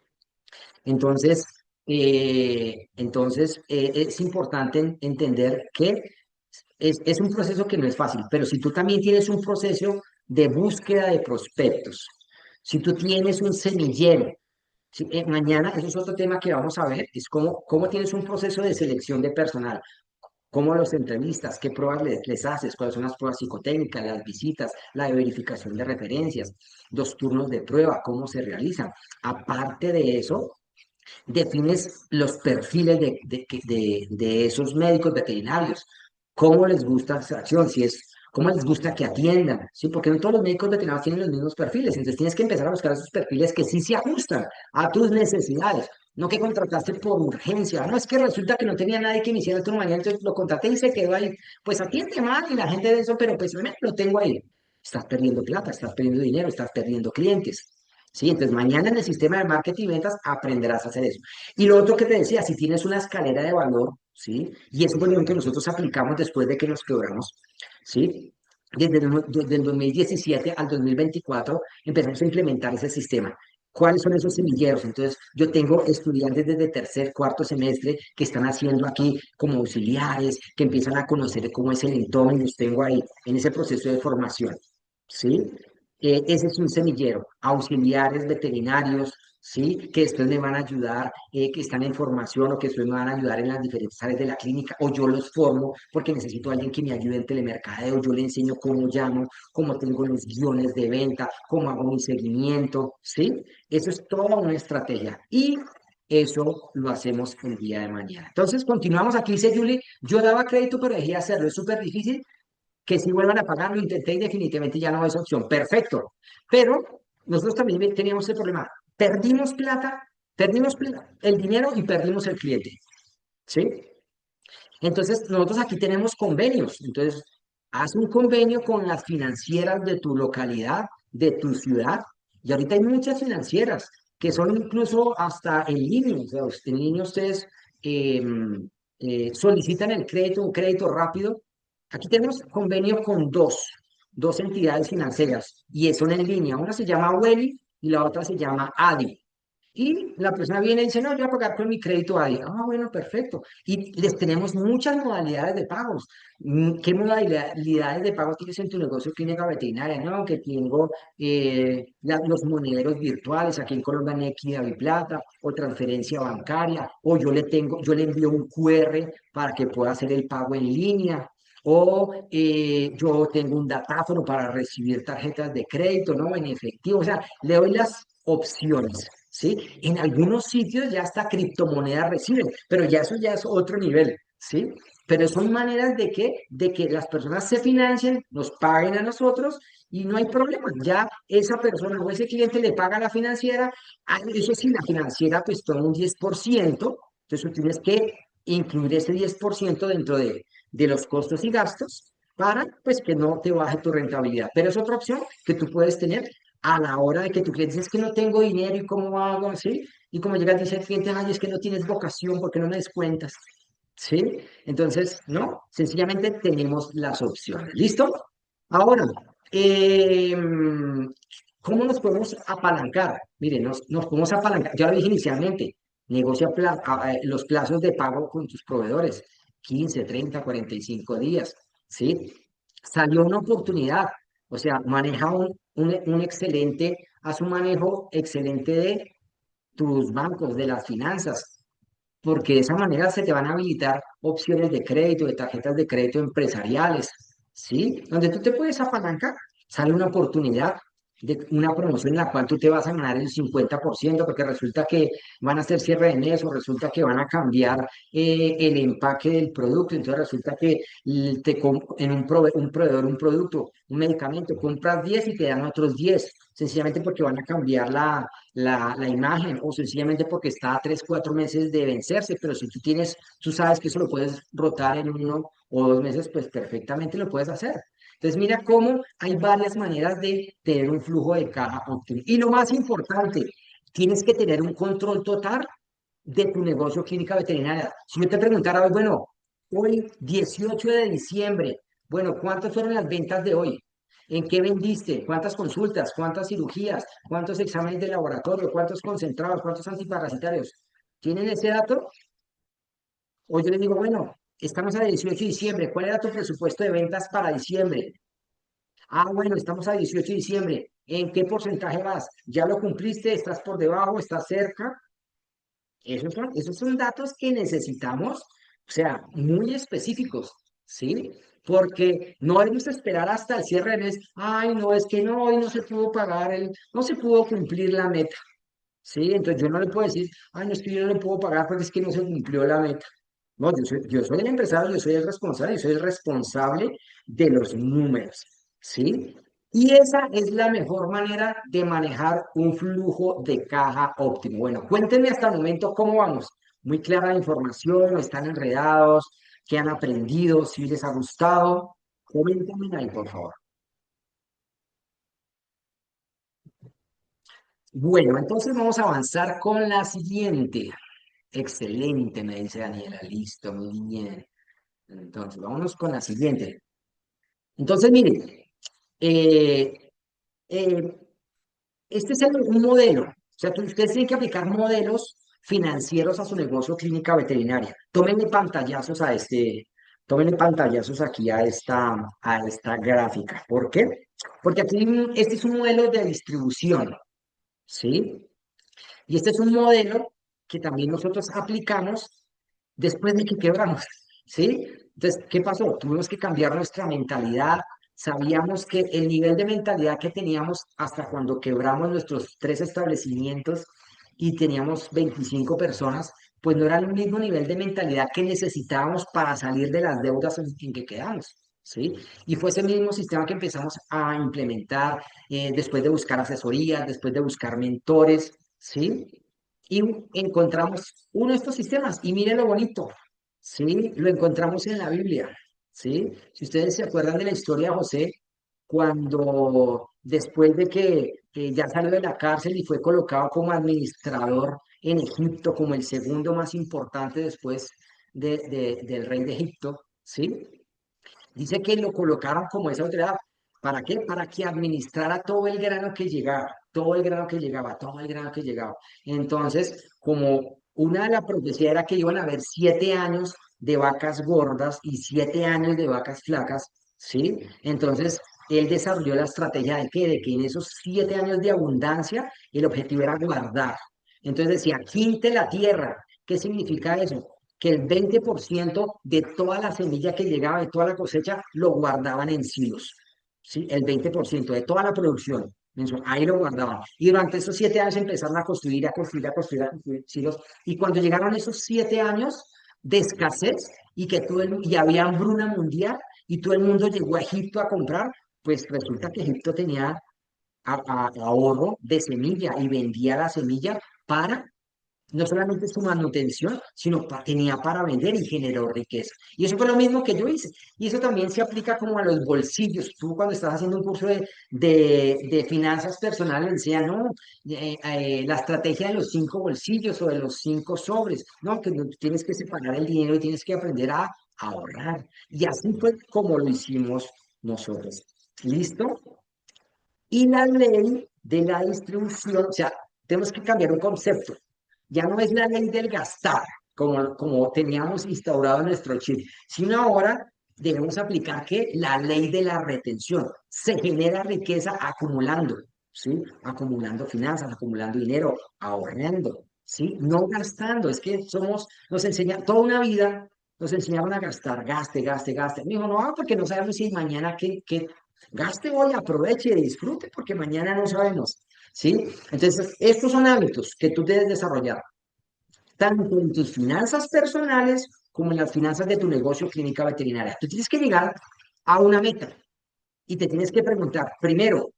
Entonces, es importante entender que es un proceso que no es fácil, pero si tú también tienes un proceso de búsqueda de prospectos, si tú tienes un semillero, mañana, eso es otro tema que vamos a ver, es cómo tienes un proceso de selección de personal, cómo los entrevistas, qué pruebas les haces, cuáles son las pruebas psicotécnicas, las visitas, la verificación de referencias, los turnos de prueba, cómo se realizan. Aparte de eso, defines los perfiles de esos médicos veterinarios, cómo les gusta esa acción, si es, cómo les gusta que atiendan, ¿sí? Porque no todos los médicos veterinarios tienen los mismos perfiles, entonces tienes que empezar a buscar esos perfiles que sí se ajustan a tus necesidades, no que contrataste por urgencia, no es que resulta que no tenía nadie que me hiciera el turno mañana, entonces lo contraté y se quedó ahí, pues atiende mal y la gente de eso, pero pues lo tengo ahí. Estás perdiendo plata, estás perdiendo dinero, estás perdiendo clientes. Sí, entonces mañana en el sistema de marketing y ventas aprenderás a hacer eso. Y lo otro que te decía, si tienes una escalera de valor, ¿sí? Y eso fue lo que nosotros aplicamos después de que nos quebramos, ¿sí? Desde el 2017 al 2024 empezamos a implementar ese sistema. ¿Cuáles son esos semilleros? Entonces, yo tengo estudiantes desde tercer, cuarto semestre que están haciendo aquí como auxiliares, que empiezan a conocer cómo es el entorno y los tengo ahí en ese proceso de formación, ¿sí? Ese es un semillero, auxiliares veterinarios, ¿sí? Que después me van a ayudar, que están en formación o que después me van a ayudar en las diferentes áreas de la clínica, o yo los formo porque necesito a alguien que me ayude en telemercadeo, yo le enseño cómo llamo, cómo tengo los guiones de venta, cómo hago mi seguimiento, ¿sí? Eso es toda una estrategia y eso lo hacemos el día de mañana. Entonces, continuamos aquí, dice Julie, yo daba crédito pero dejé de hacerlo, es súper difícil que si vuelvan a pagar, lo intenté y definitivamente ya no es opción. Perfecto. Pero nosotros también teníamos el problema. Perdimos el dinero y perdimos el cliente. ¿Sí? Entonces, nosotros aquí tenemos convenios. Entonces, haz un convenio con las financieras de tu localidad, de tu ciudad. Y ahorita hay muchas financieras que son incluso hasta en línea. O sea, en línea ustedes eh, solicitan el crédito, un crédito rápido. Aquí tenemos convenio con dos entidades financieras y son en línea. Una se llama Weli y la otra se llama Adi. Y la persona viene y dice, no, yo voy a pagar con mi crédito ahí. Ah, bueno, perfecto. Y les tenemos muchas modalidades de pagos. ¿Qué modalidades de pago tienes en tu negocio clínica veterinaria? No, que tengo los monederos virtuales, aquí en Colombia Nequi, Plata, o transferencia bancaria, o yo le envío un QR para que pueda hacer el pago en línea. O yo tengo un datáfono para recibir tarjetas de crédito, ¿no? En efectivo. O sea, le doy las opciones. ¿Sí? En algunos sitios ya hasta criptomonedas reciben, pero ya eso ya es otro nivel, ¿sí? pero son maneras de que las personas se financien, nos paguen a nosotros y no hay problema. Ya esa persona o ese cliente le paga a la financiera, eso sí, la financiera pues toma un 10%, entonces tú tienes que incluir ese 10% dentro de los costos y gastos para pues que no te baje tu rentabilidad. Pero es otra opción que tú puedes tener a la hora de que tu cliente dice es que no tengo dinero y cómo hago, ¿sí? Y como llega dice el cliente, ay, es que no tienes vocación, ¿porque no me descuentas? ¿Sí? Entonces, no, sencillamente tenemos las opciones. ¿Listo? Ahora, ¿cómo nos podemos apalancar? Miren, nos podemos apalancar. Ya lo dije inicialmente, negocia los plazos de pago con tus proveedores, 15, 30, 45 días, ¿sí? Salió una oportunidad, o sea, maneja un excelente, haz un manejo excelente de tus bancos, de las finanzas, porque de esa manera se te van a habilitar opciones de crédito, de tarjetas de crédito empresariales, ¿sí? Donde tú te puedes apalancar, sale una oportunidad de una promoción en la cual tú te vas a ganar el 50% porque resulta que van a hacer cierre de mes o resulta que van a cambiar el empaque del producto, entonces resulta que en un proveedor, un producto, un medicamento, compras 10 y te dan otros 10 sencillamente porque van a cambiar la imagen o sencillamente porque está a 3, 4 meses de vencerse, pero si tú tienes, tú sabes que eso lo puedes rotar en 1 o 2 meses, pues perfectamente lo puedes hacer. Entonces mira cómo hay varias maneras de tener un flujo de caja óptimo. Y lo más importante, tienes que tener un control total de tu negocio clínica veterinaria. Si yo te preguntara hoy, bueno, hoy 18 de diciembre, bueno, ¿cuántas fueron las ventas de hoy? ¿En qué vendiste? ¿Cuántas consultas? ¿Cuántas cirugías? ¿Cuántos exámenes de laboratorio? ¿Cuántos concentrados? ¿Cuántos antiparasitarios? ¿Tienen ese dato? O yo les digo, bueno, estamos a 18 de diciembre. ¿Cuál era tu presupuesto de ventas para diciembre? Ah, bueno, estamos a 18 de diciembre. ¿En qué porcentaje vas? ¿Ya lo cumpliste? ¿Estás por debajo? ¿Estás cerca? Esos son datos que necesitamos, o sea, muy específicos, ¿sí? Porque no debemos esperar hasta el cierre de mes. Ay, no, es que no, hoy no se pudo pagar, no se pudo cumplir la meta, ¿sí? Entonces yo no le puedo decir, ay, no, es que yo no le puedo pagar porque es que no se cumplió la meta. No, yo soy el empresario, yo soy el responsable, yo soy el responsable de los números, ¿sí? Y esa es la mejor manera de manejar un flujo de caja óptimo. Bueno, cuéntenme hasta el momento cómo vamos. Muy clara la información, están enredados, qué han aprendido, si les ha gustado. Coméntenme ahí, por favor. Bueno, entonces vamos a avanzar con la siguiente. Excelente, me dice Daniela. Listo, muy bien. Entonces, vámonos con la siguiente. Entonces, miren, eh, eh, este es un modelo. O sea, ustedes tienen que aplicar modelos financieros a su negocio clínica veterinaria. Tómenle pantallazos a tómenle pantallazos aquí a esta gráfica. ¿Por qué? Porque aquí este es un modelo de distribución, ¿sí? Y este es un modelo que también nosotros aplicamos después de que quebramos, ¿sí? Entonces, ¿qué pasó? Tuvimos que cambiar nuestra mentalidad. Sabíamos que el nivel de mentalidad que teníamos hasta cuando quebramos nuestros 3 establecimientos y teníamos 25 personas, pues no era el mismo nivel de mentalidad que necesitábamos para salir de las deudas en que quedamos. ¿Sí? Y fue ese mismo sistema que empezamos a implementar después de buscar asesorías, después de buscar mentores, ¿sí? Y encontramos uno de estos sistemas. Y miren lo bonito, ¿sí? Lo encontramos en la Biblia, ¿sí? Si ustedes se acuerdan de la historia de José, cuando después de que ya salió de la cárcel y fue colocado como administrador en Egipto, como el segundo más importante después del rey de Egipto, ¿sí? Dice que lo colocaron como esa autoridad. ¿Para qué? Para que administrara todo el grano que llegaba, todo el grano que llegaba, todo el grano que llegaba. Entonces, como una de las profecías era que iban a haber 7 años de vacas gordas y 7 años de vacas flacas, ¿sí? Entonces, él desarrolló la estrategia de que en esos 7 años de abundancia, el objetivo era guardar. Entonces decía, quinte la tierra. ¿Qué significa eso? Que el 20% de toda la semilla que llegaba, de toda la cosecha, lo guardaban en silos. ¿Sí? El 20% de toda la producción mensual, ahí lo guardaban. Y durante esos 7 años empezaron a construir, a construir, a construir, a construir silos. Y cuando llegaron esos 7 años, de escasez y que y había hambruna mundial y todo el mundo llegó a Egipto a comprar, pues resulta que Egipto tenía ahorro de semilla y vendía la semilla para no solamente su manutención, sino tenía para vender y generó riqueza. Y eso fue lo mismo que yo hice. Y eso también se aplica como a los bolsillos. Tú cuando estás haciendo un curso de finanzas personales, decía, no, la estrategia de los 5 bolsillos o de los 5 sobres, no, que no, tienes que separar el dinero y tienes que aprender a ahorrar. Y así fue como lo hicimos nosotros. ¿Listo? Y la ley de la distribución, o sea, tenemos que cambiar un concepto. Ya no es la ley del gastar, como teníamos instaurado en nuestro chip, sino ahora debemos aplicar que la ley de la retención. Se genera riqueza acumulando, ¿sí? Acumulando finanzas, acumulando dinero, ahorrando, ¿sí? No gastando. Es que nos enseñan toda una vida, nos enseñaron a gastar, gaste, gaste, gaste. Me dijo, no, porque no sabemos si mañana qué gaste hoy, aproveche y disfrute porque mañana no sabemos, ¿sí? Entonces, estos son hábitos que tú debes desarrollar, tanto en tus finanzas personales como en las finanzas de tu negocio clínica veterinaria. Tú tienes que llegar a una meta y te tienes que preguntar, primero,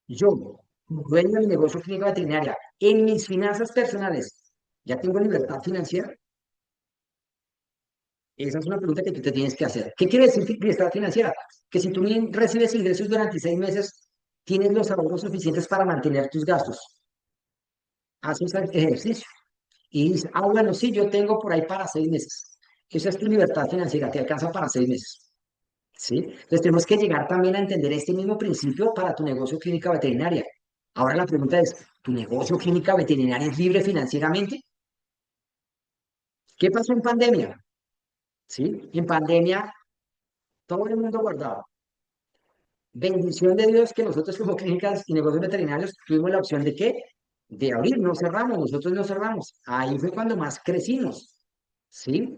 yo, como dueño de mi negocio clínica veterinaria, en mis finanzas personales, ¿ya tengo libertad financiera? Esa es una pregunta que tú te tienes que hacer. ¿Qué quiere decir libertad financiera? Que si tú recibes ingresos durante 6 meses, tienes los ahorros suficientes para mantener tus gastos. Haces el ejercicio y dices, ah, bueno, sí, yo tengo por ahí para 6 meses. Esa es tu libertad financiera, te alcanza para 6 meses. ¿Sí? Entonces tenemos que llegar también a entender este mismo principio para tu negocio clínica veterinaria. Ahora la pregunta es, ¿tu negocio clínica veterinaria es libre financieramente? ¿Qué pasó en pandemia? ¿Sí? En pandemia todo el mundo guardaba. Bendición de Dios que nosotros como clínicas y negocios veterinarios tuvimos la opción de qué? De abrir, no cerramos, nosotros no cerramos. Ahí fue cuando más crecimos, ¿sí?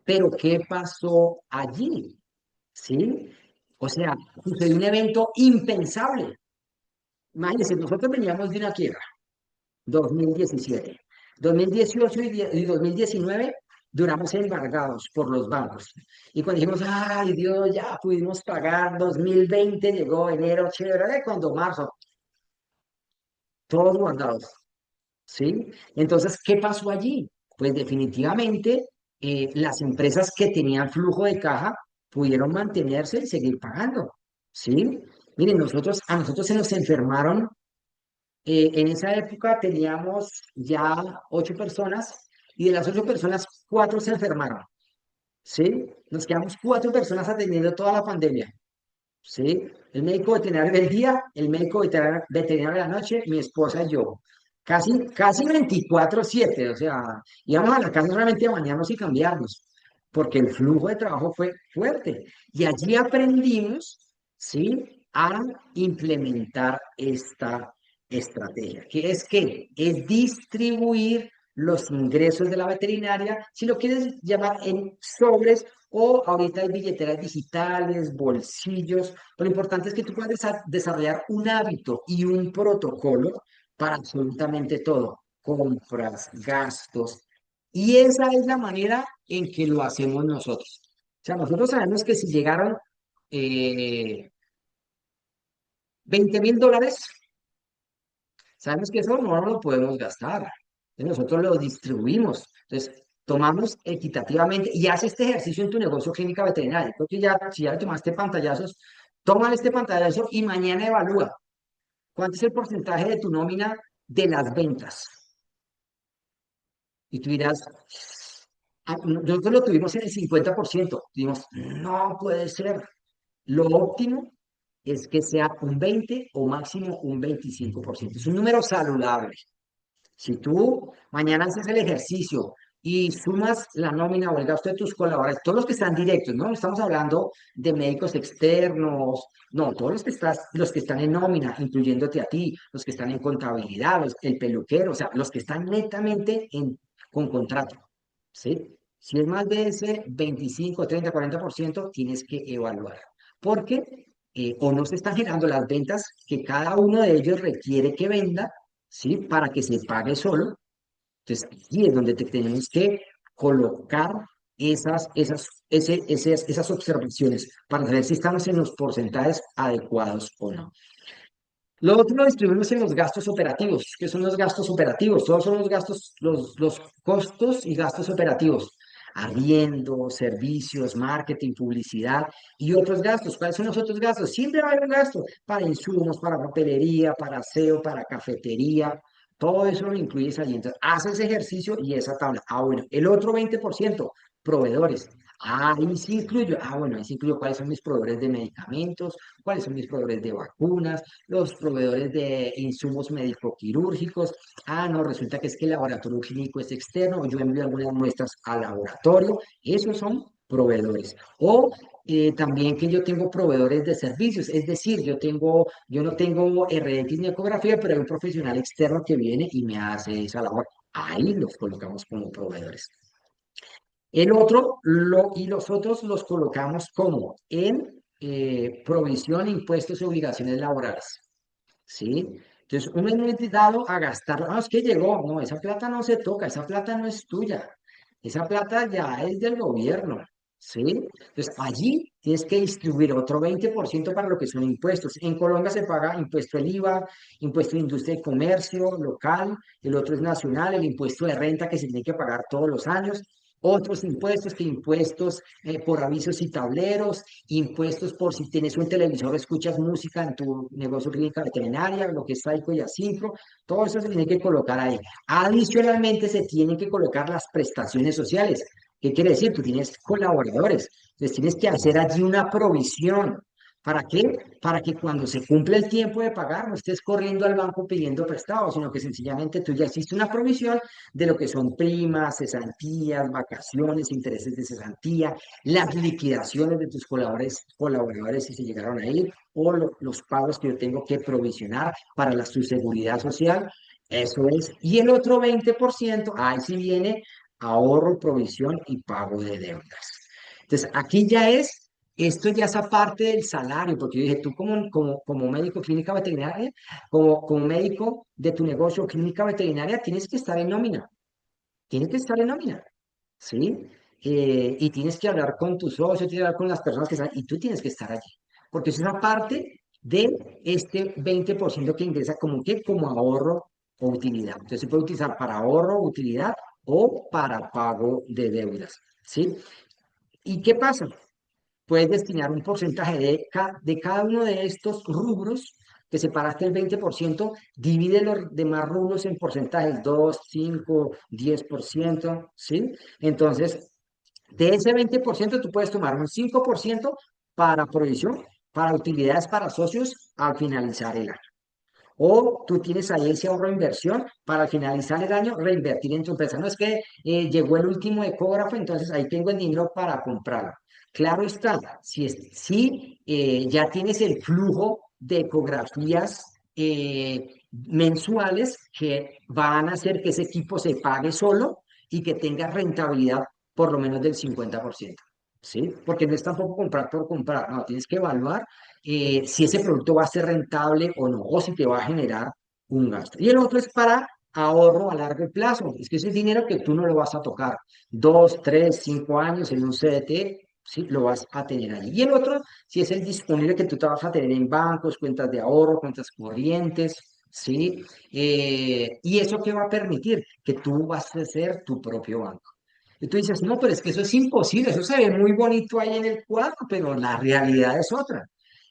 Pero ¿qué pasó allí? ¿Sí? O sea, sucedió un evento impensable. Imagínense, nosotros veníamos de una quiebra, 2017. 2018 y 2019 duramos embargados por los bancos. Y cuando dijimos, ay Dios, ya pudimos pagar, 2020 llegó enero, chévere, cuando marzo, todos guardados, ¿sí? Entonces, ¿qué pasó allí? Pues definitivamente las empresas que tenían flujo de caja pudieron mantenerse y seguir pagando, ¿sí? Miren, a nosotros se nos enfermaron, en esa época teníamos ya 8 personas y de las 8 personas, 4 se enfermaron, ¿sí? Nos quedamos 4 personas atendiendo toda la pandemia. ¿Sí? El médico veterinario del día, el médico veterinario de la noche, mi esposa y yo. Casi, casi 24/7, o sea, íbamos a la casa solamente a bañarnos y cambiarnos, porque el flujo de trabajo fue fuerte. Y allí aprendimos, ¿sí? A implementar esta estrategia, que es distribuir los ingresos de la veterinaria, si lo quieres llamar en sobres o ahorita hay billeteras digitales, bolsillos. Lo importante es que tú puedas desarrollar un hábito y un protocolo para absolutamente todo. Compras, gastos. Y esa es la manera en que lo hacemos nosotros. O sea, nosotros sabemos que si llegaron eh, 20.000 dólares, sabemos que eso no lo podemos gastar. Entonces nosotros lo distribuimos. Entonces, tomamos equitativamente y haz este ejercicio en tu negocio clínica veterinaria. Creo que ya, si ya le tomaste pantallazos, toma este pantallazo y mañana evalúa cuánto es el porcentaje de tu nómina de las ventas. Y tú dirás, "Ah, nosotros lo tuvimos en el 50%". Dijimos, no puede ser. Lo óptimo es que sea un 20 o máximo un 25%. Es un número saludable. Si tú mañana haces el ejercicio y sumas la nómina o el gasto de tus colaboradores, todos los que están directos, no estamos hablando de médicos externos, no, todos los que están en nómina, incluyéndote a ti, los que están en contabilidad, el peluquero, o sea, los que están netamente con contrato, ¿sí? Si es más de ese 25, 30, 40%, tienes que evaluar. Porque o no se están generando las ventas que cada uno de ellos requiere que venda, ¿sí? Para que se pague solo. Entonces, aquí es donde te tenemos que colocar esas observaciones para saber si estamos en los porcentajes adecuados o no. Lo otro lo distribuimos en los gastos operativos. ¿Qué son los gastos operativos? Todos son los gastos, los costos y gastos operativos. Arriendo, servicios, marketing, publicidad y otros gastos. ¿Cuáles son los otros gastos? Siempre va a haber un gasto para insumos, para papelería, para aseo, para cafetería. Todo eso lo incluyes allí. Entonces, haces ese ejercicio y esa tabla. Ah, bueno. El otro 20%, proveedores. Ahí sí incluyo. Ah, bueno, ahí sí incluyo cuáles son mis proveedores de medicamentos, cuáles son mis proveedores de vacunas, los proveedores de insumos médico-quirúrgicos. Ah, no, resulta que es que el laboratorio clínico es externo, o yo envío algunas muestras al laboratorio. Esos son proveedores. O también que yo tengo proveedores de servicios, es decir, yo no tengo RX ni ecografía, pero hay un profesional externo que viene y me hace esa labor. Ahí los colocamos como proveedores. Y los otros los colocamos como en provisión, impuestos y obligaciones laborales. ¿Sí? Entonces, uno es muy dado a gastar, es que llegó, no, esa plata no se toca, esa plata no es tuya, esa plata ya es del gobierno, ¿sí? Entonces, allí tienes que distribuir otro 20% para lo que son impuestos. En Colombia se paga impuesto del IVA, impuesto de industria y comercio local, el otro es nacional, el impuesto de renta que se tiene que pagar todos los años, otros impuestos que impuestos por avisos y tableros, impuestos por si tienes un televisor, escuchas música en tu negocio clínica veterinaria, lo que es Saico y Asimpro, todo eso se tiene que colocar ahí. Adicionalmente, se tienen que colocar las prestaciones sociales. ¿Qué quiere decir? Tú tienes colaboradores, entonces tienes que hacer allí una provisión. ¿Para qué? Para que cuando se cumple el tiempo de pagar no estés corriendo al banco pidiendo prestado, sino que sencillamente tú ya hiciste una provisión de lo que son primas, cesantías, vacaciones, intereses de cesantía, las liquidaciones de tus colaboradores si se llegaron a ir, o los pagos que yo tengo que provisionar para su seguridad social. Eso es. Y el otro 20%, ahí sí viene ahorro, provisión y pago de deudas. Entonces, aquí ya esto ya es aparte del salario, porque yo dije, tú como médico clínica veterinaria, como médico de tu negocio clínica veterinaria, tienes que estar en nómina. Tienes que estar en nómina, ¿sí? Y tienes que hablar con tus socios, tienes que hablar con las personas que están, y tú tienes que estar allí, porque es una parte de este 20% que ingresa como ahorro o utilidad. Entonces se puede utilizar para ahorro, utilidad o para pago de deudas, ¿sí? ¿Y qué pasa? Puedes destinar un porcentaje de cada uno de estos rubros que separaste el 20%, divide los demás rubros en porcentajes, 2, 5, 10%, ¿sí? Entonces, de ese 20% tú puedes tomar un 5% para provisión, para utilidades para socios al finalizar el año. O tú tienes ahí ese ahorro de inversión para al finalizar el año reinvertir en tu empresa. No es que llegó el último ecógrafo, entonces ahí tengo el dinero para comprarlo. Claro está, si ya tienes el flujo de ecografías mensuales que van a hacer que ese equipo se pague solo y que tenga rentabilidad por lo menos del 50%. ¿Sí? Porque no es tampoco comprar por comprar, no, tienes que evaluar si ese producto va a ser rentable o no, o si te va a generar un gasto. Y el otro es para ahorro a largo plazo. Es que ese es dinero que tú no lo vas a tocar. 2, 3, 5 años en un CDT, sí, lo vas a tener allí. Y el otro, si es el disponible que tú te vas a tener en bancos, cuentas de ahorro, cuentas corrientes, ¿sí? ¿Y eso qué va a permitir? Que tú vas a ser tu propio banco. Y tú dices, no, pero es que eso es imposible, eso se ve muy bonito ahí en el cuadro, pero la realidad es otra.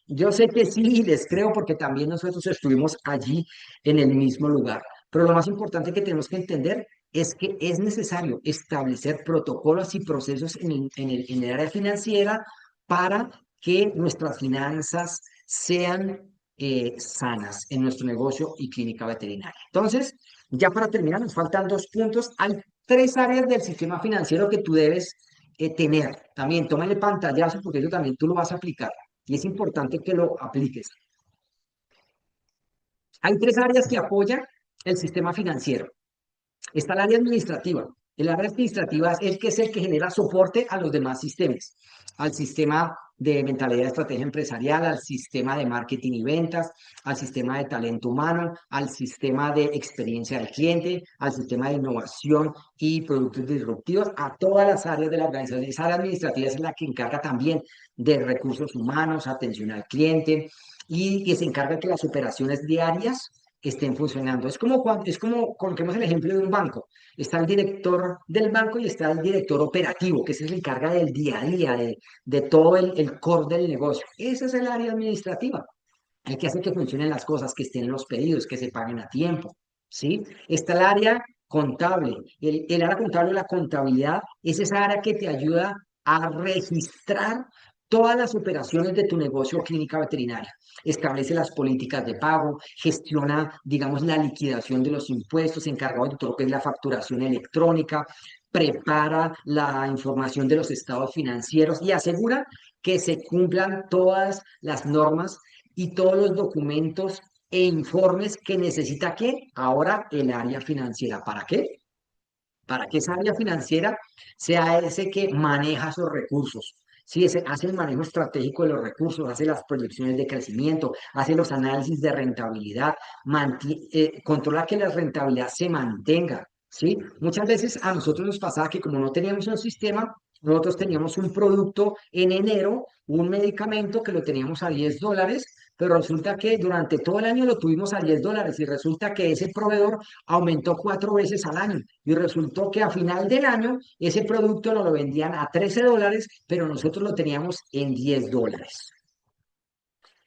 Yo sé que sí, les creo porque también nosotros estuvimos allí en el mismo lugar. Pero lo más importante que tenemos que entender es que es necesario establecer protocolos y procesos en el área financiera para que nuestras finanzas sean sanas en nuestro negocio y clínica veterinaria. Entonces, ya para terminar, nos faltan 2 puntos. Hay 3 áreas del sistema financiero que tú debes tener. También tómale pantallazo porque eso también tú lo vas a aplicar y es importante que lo apliques. Hay 3 áreas que apoyan el sistema financiero. Está el área administrativa. El área administrativa es el que genera soporte a los demás sistemas, al sistema de mentalidad de estrategia empresarial, al sistema de marketing y ventas, al sistema de talento humano, al sistema de experiencia del cliente, al sistema de innovación y productos disruptivos, a todas las áreas de la organización. Esa área administrativa es la que encarga también de recursos humanos, atención al cliente y que se encarga de que las operaciones diarias estén funcionando. Es como, coloquemos el ejemplo de un banco. Está el director del banco y está el director operativo, que se encarga del día a día, de todo el core del negocio. Ese es el área administrativa, el que hace que funcionen las cosas, que estén los pedidos, que se paguen a tiempo, ¿sí? Está el área contable. El área contable, la contabilidad, es esa área que te ayuda a registrar todas las operaciones de tu negocio o clínica veterinaria. Establece las políticas de pago, gestiona, digamos, la liquidación de los impuestos, encargado de todo lo que es la facturación electrónica, prepara la información de los estados financieros y asegura que se cumplan todas las normas y todos los documentos e informes que necesita que ahora el área financiera. ¿Para qué? Para que esa área financiera sea ese que maneja esos recursos. Sí, ese, hace el manejo estratégico de los recursos, hace las proyecciones de crecimiento, hace los análisis de rentabilidad, controla que la rentabilidad se mantenga. ¿Sí? Muchas veces a nosotros nos pasaba que como no teníamos un sistema, nosotros teníamos un producto en enero, un medicamento que lo teníamos a $10, pero resulta que durante todo el año lo tuvimos a $10 y resulta que ese proveedor aumentó 4 veces al año y resultó que a final del año ese producto nos lo vendían a $13, pero nosotros lo teníamos en $10.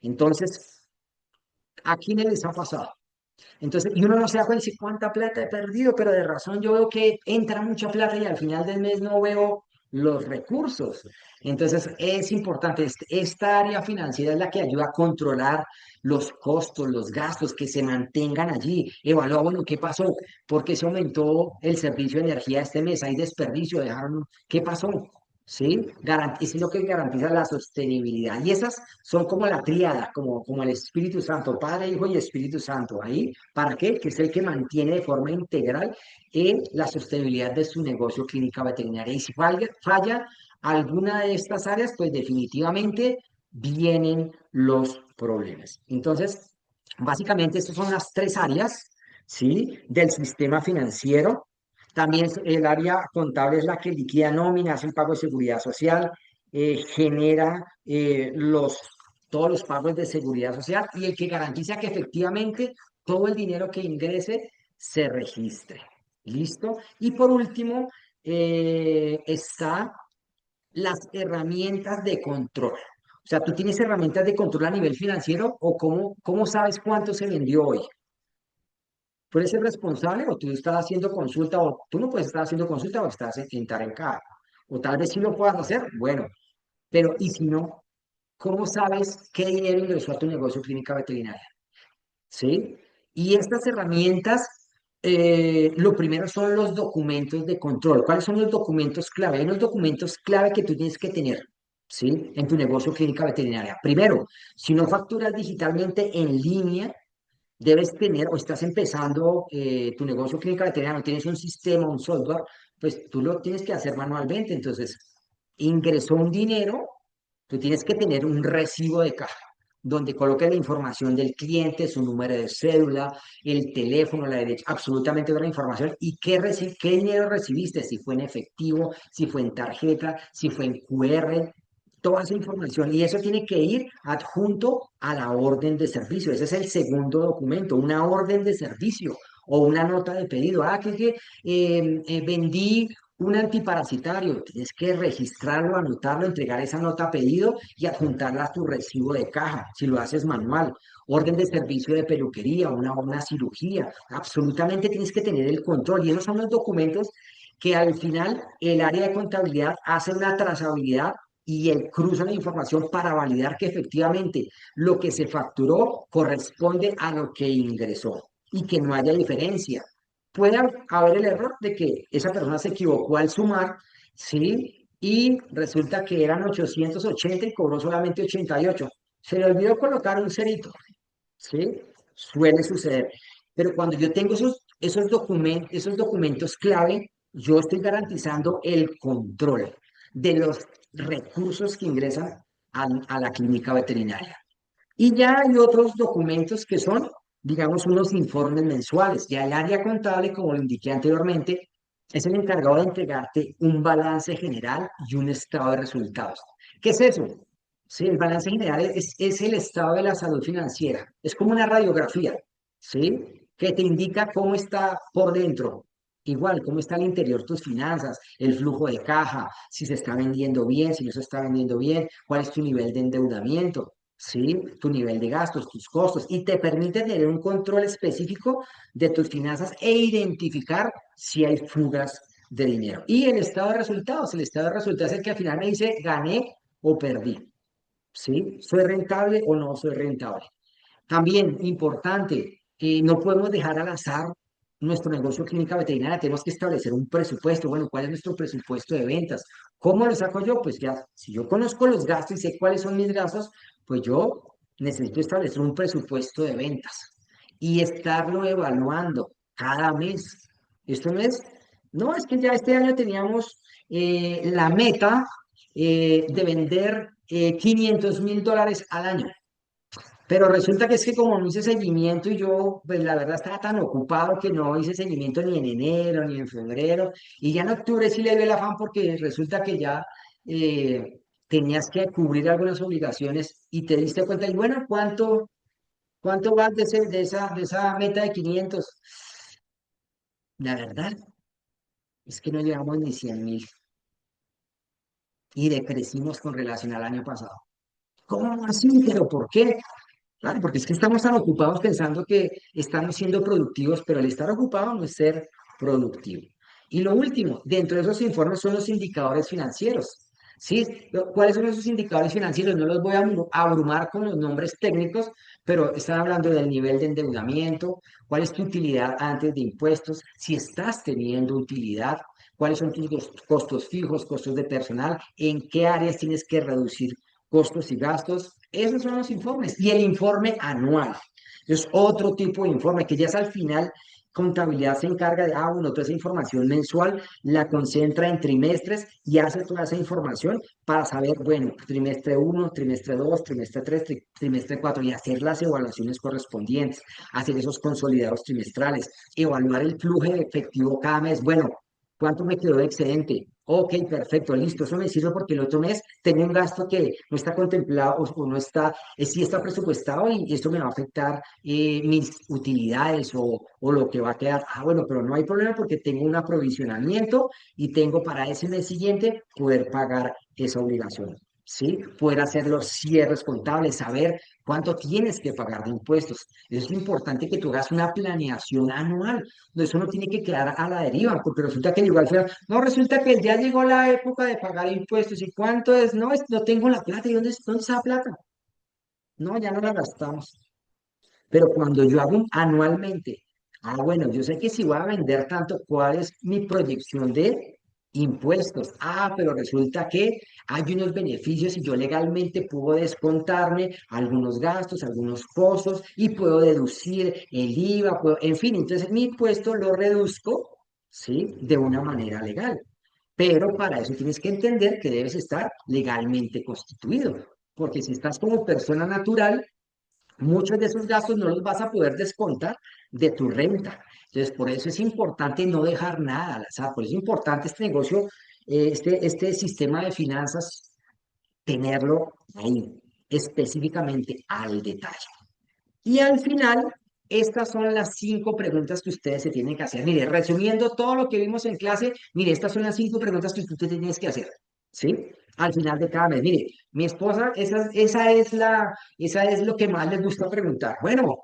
Entonces, ¿a quiénes les ha pasado? Entonces, y uno no se da cuenta de cuánta plata he perdido, pero de razón yo veo que entra mucha plata y al final del mes no veo los recursos. Entonces, es importante, esta área financiera es la que ayuda a controlar los costos, los gastos, que se mantengan allí. Evalúa, bueno, ¿qué pasó? ¿Por qué se aumentó el servicio de energía este mes? ¿Hay desperdicio? ¿Dejaron? ¿Qué pasó? ¿Sí? Es lo que garantiza la sostenibilidad. Y esas son como la tríada, como el Espíritu Santo, Padre, Hijo y Espíritu Santo. Ahí, ¿para qué? Que es el que mantiene de forma integral la sostenibilidad de su negocio clínica veterinaria. Y si falla alguna de estas áreas, pues definitivamente vienen los problemas. Entonces, básicamente, estas son las tres áreas, ¿sí? Del sistema financiero. También el área contable es la que liquida nóminas, hace el pago de seguridad social, genera todos los pagos de seguridad social y el que garantiza que efectivamente todo el dinero que ingrese se registre. ¿Listo? Y por último, está las herramientas de control. O sea, tú tienes herramientas de control a nivel financiero o cómo sabes cuánto se vendió hoy. ¿Tú eres el responsable o tú estás haciendo consulta o tú no puedes estar haciendo consulta o estás en caja? O tal vez sí lo puedas hacer, bueno, pero ¿y si no? ¿Cómo sabes qué dinero ingresó a tu negocio clínica veterinaria? ¿Sí? Y estas herramientas, lo primero son los documentos de control. ¿Cuáles son los documentos clave? Hay unos documentos clave que tú tienes que tener, ¿sí? En tu negocio clínica veterinaria. Primero, si no facturas digitalmente en línea, debes tener o estás empezando tu negocio clínica veterinaria, no tienes un sistema, un software, pues tú lo tienes que hacer manualmente. Entonces, ingresó un dinero, tú tienes que tener un recibo de caja donde coloques la información del cliente, su número de cédula, el teléfono, la derecha, absolutamente toda la información y qué dinero recibiste, si fue en efectivo, si fue en tarjeta, si fue en QR, toda esa información y eso tiene que ir adjunto a la orden de servicio. Ese es el segundo documento, una orden de servicio o una nota de pedido. Vendí un antiparasitario. Tienes que registrarlo, anotarlo, entregar esa nota a pedido y adjuntarla a tu recibo de caja, si lo haces manual. Orden de servicio de peluquería, una cirugía. Absolutamente tienes que tener el control y esos son los documentos que al final el área de contabilidad hace una trazabilidad y el cruce de información para validar que efectivamente lo que se facturó corresponde a lo que ingresó y que no haya diferencia. Puede haber el error de que esa persona se equivocó al sumar, ¿sí? Y resulta que eran 880 y cobró solamente 88. Se le olvidó colocar un cerito, ¿sí? Suele suceder. Pero cuando yo tengo esos documentos clave, yo estoy garantizando el control de los recursos que ingresan a la clínica veterinaria. Y ya hay otros documentos que son, digamos, unos informes mensuales. Ya el área contable, como lo indiqué anteriormente, es el encargado de entregarte un balance general y un estado de resultados. ¿Qué es eso? Sí, el balance general es el estado de la salud financiera. Es como una radiografía, ¿sí? Que te indica cómo está por dentro. Igual, cómo está al interior tus finanzas, el flujo de caja, si se está vendiendo bien, si no se está vendiendo bien, cuál es tu nivel de endeudamiento, ¿sí? Tu nivel de gastos, tus costos, y te permite tener un control específico de tus finanzas e identificar si hay fugas de dinero. Y el estado de resultados es el que al final me dice gané o perdí, ¿sí? ¿Soy rentable o no soy rentable? También importante, no podemos dejar al azar nuestro negocio clínica veterinaria, tenemos que establecer un presupuesto. Bueno, ¿cuál es nuestro presupuesto de ventas? ¿Cómo lo saco yo? Pues ya, si yo conozco los gastos y sé cuáles son mis gastos, pues yo necesito establecer un presupuesto de ventas y estarlo evaluando cada mes. Esto no es que ya este año teníamos la meta de vender $500.000 al año. Pero resulta que es que como no hice seguimiento y yo, pues la verdad estaba tan ocupado que no hice seguimiento ni en enero ni en febrero. Y ya en octubre sí le dio el afán porque resulta que ya tenías que cubrir algunas obligaciones y te diste cuenta. Y bueno, ¿cuánto vas de esa meta de 500? La verdad es que no llegamos ni 100.000 y decrecimos con relación al año pasado. ¿Cómo así? ¿Pero por qué? Claro, porque es que estamos tan ocupados pensando que estamos siendo productivos, pero el estar ocupado no es ser productivo. Y lo último, dentro de esos informes son los indicadores financieros. ¿Sí? ¿Cuáles son esos indicadores financieros? No los voy a abrumar con los nombres técnicos, pero están hablando del nivel de endeudamiento, cuál es tu utilidad antes de impuestos, si estás teniendo utilidad, cuáles son tus costos fijos, costos de personal, en qué áreas tienes que reducir costos y gastos. Esos son los informes. Y el informe anual. Es otro tipo de informe que ya es al final. Contabilidad se encarga de, bueno, toda esa información mensual la concentra en trimestres y hace toda esa información para saber, bueno, trimestre uno, trimestre 2, trimestre 3, trimestre 4 y hacer las evaluaciones correspondientes, hacer esos consolidados trimestrales, evaluar el flujo de efectivo cada mes. Bueno, ¿cuánto me quedó de excedente? Ok, perfecto, listo. Eso me sirve porque el otro mes tengo un gasto que no está contemplado o no está, sí está presupuestado y esto me va a afectar mis utilidades o lo que va a quedar. Bueno, pero no hay problema porque tengo un aprovisionamiento y tengo para ese mes siguiente poder pagar esa obligación. ¿Sí? Poder hacer los cierres contables, saber cuánto tienes que pagar de impuestos. Es importante que tú hagas una planeación anual. No, eso no tiene que quedar a la deriva, porque resulta que igual sea, no, resulta que ya llegó la época de pagar impuestos. ¿Y cuánto es? No, no tengo la plata. ¿Y dónde está la plata? No, ya no la gastamos. Pero cuando yo hago anualmente, bueno, yo sé que si voy a vender tanto, ¿cuál es mi proyección de impuestos? Pero resulta que hay unos beneficios y yo legalmente puedo descontarme algunos gastos, algunos costos y puedo deducir el IVA, en fin, entonces mi impuesto lo reduzco, ¿sí? De una manera legal. Pero para eso tienes que entender que debes estar legalmente constituido, porque si estás como persona natural, muchos de esos gastos no los vas a poder descontar de tu renta. Entonces, por eso es importante no dejar nada al azar. Por eso es importante este negocio, este sistema de finanzas, tenerlo ahí, específicamente al detalle. Y al final, estas son las 5 preguntas que ustedes se tienen que hacer. Mire, resumiendo todo lo que vimos en clase, mire, estas son las 5 preguntas que usted tienes que hacer, ¿sí? Al final de cada mes. Mire, mi esposa, esa es lo que más les gusta preguntar. Bueno,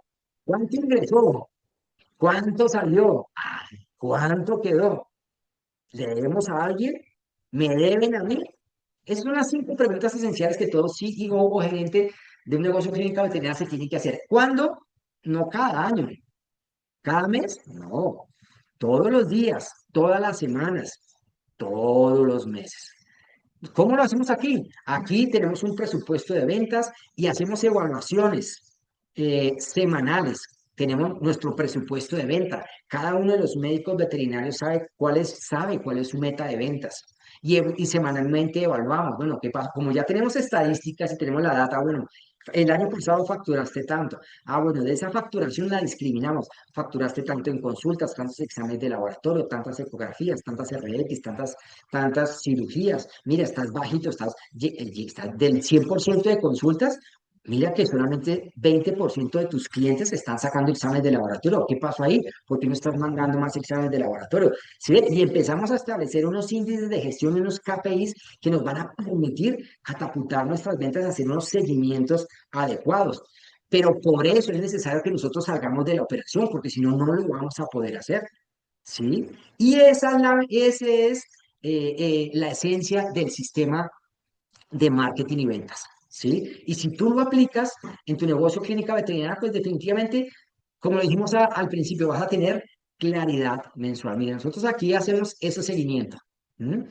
¿cuánto ingresó? ¿Cuánto salió? ¿Cuánto quedó? ¿Le debemos a alguien? ¿Me deben a mí? Esas son las 5 preguntas esenciales que todo CEO o gerente de un negocio clínica veterinaria se tiene que hacer. ¿Cuándo? No cada año. ¿Cada mes? No. Todos los días, todas las semanas, todos los meses. ¿Cómo lo hacemos aquí? Aquí tenemos un presupuesto de ventas y hacemos evaluaciones semanales. Tenemos nuestro presupuesto de venta. Cada uno de los médicos veterinarios sabe cuál es su meta de ventas. y semanalmente evaluamos, bueno, ¿qué pasa? Como ya tenemos estadísticas y tenemos la data, bueno, el año pasado facturaste tanto. Ah, bueno, de esa facturación la discriminamos. Facturaste tanto en consultas, tantos exámenes de laboratorio, tantas ecografías, tantas RX, tantas cirugías. Mira, estás bajito, estás del 100% de consultas. Mira que solamente 20% de tus clientes están sacando exámenes de laboratorio. ¿Qué pasó ahí? ¿Por qué no estás mandando más exámenes de laboratorio? ¿Sí ve? Y empezamos a establecer unos índices de gestión y unos KPIs que nos van a permitir catapultar nuestras ventas, hacer unos seguimientos adecuados. Pero por eso es necesario que nosotros salgamos de la operación, porque si no, no lo vamos a poder hacer. ¿Sí? Y ese es la esencia del sistema de marketing y ventas, ¿sí? Y si tú lo aplicas en tu negocio clínica veterinaria, pues definitivamente, como lo dijimos al principio, vas a tener claridad mensual. Mira, nosotros aquí hacemos ese seguimiento. ¿M?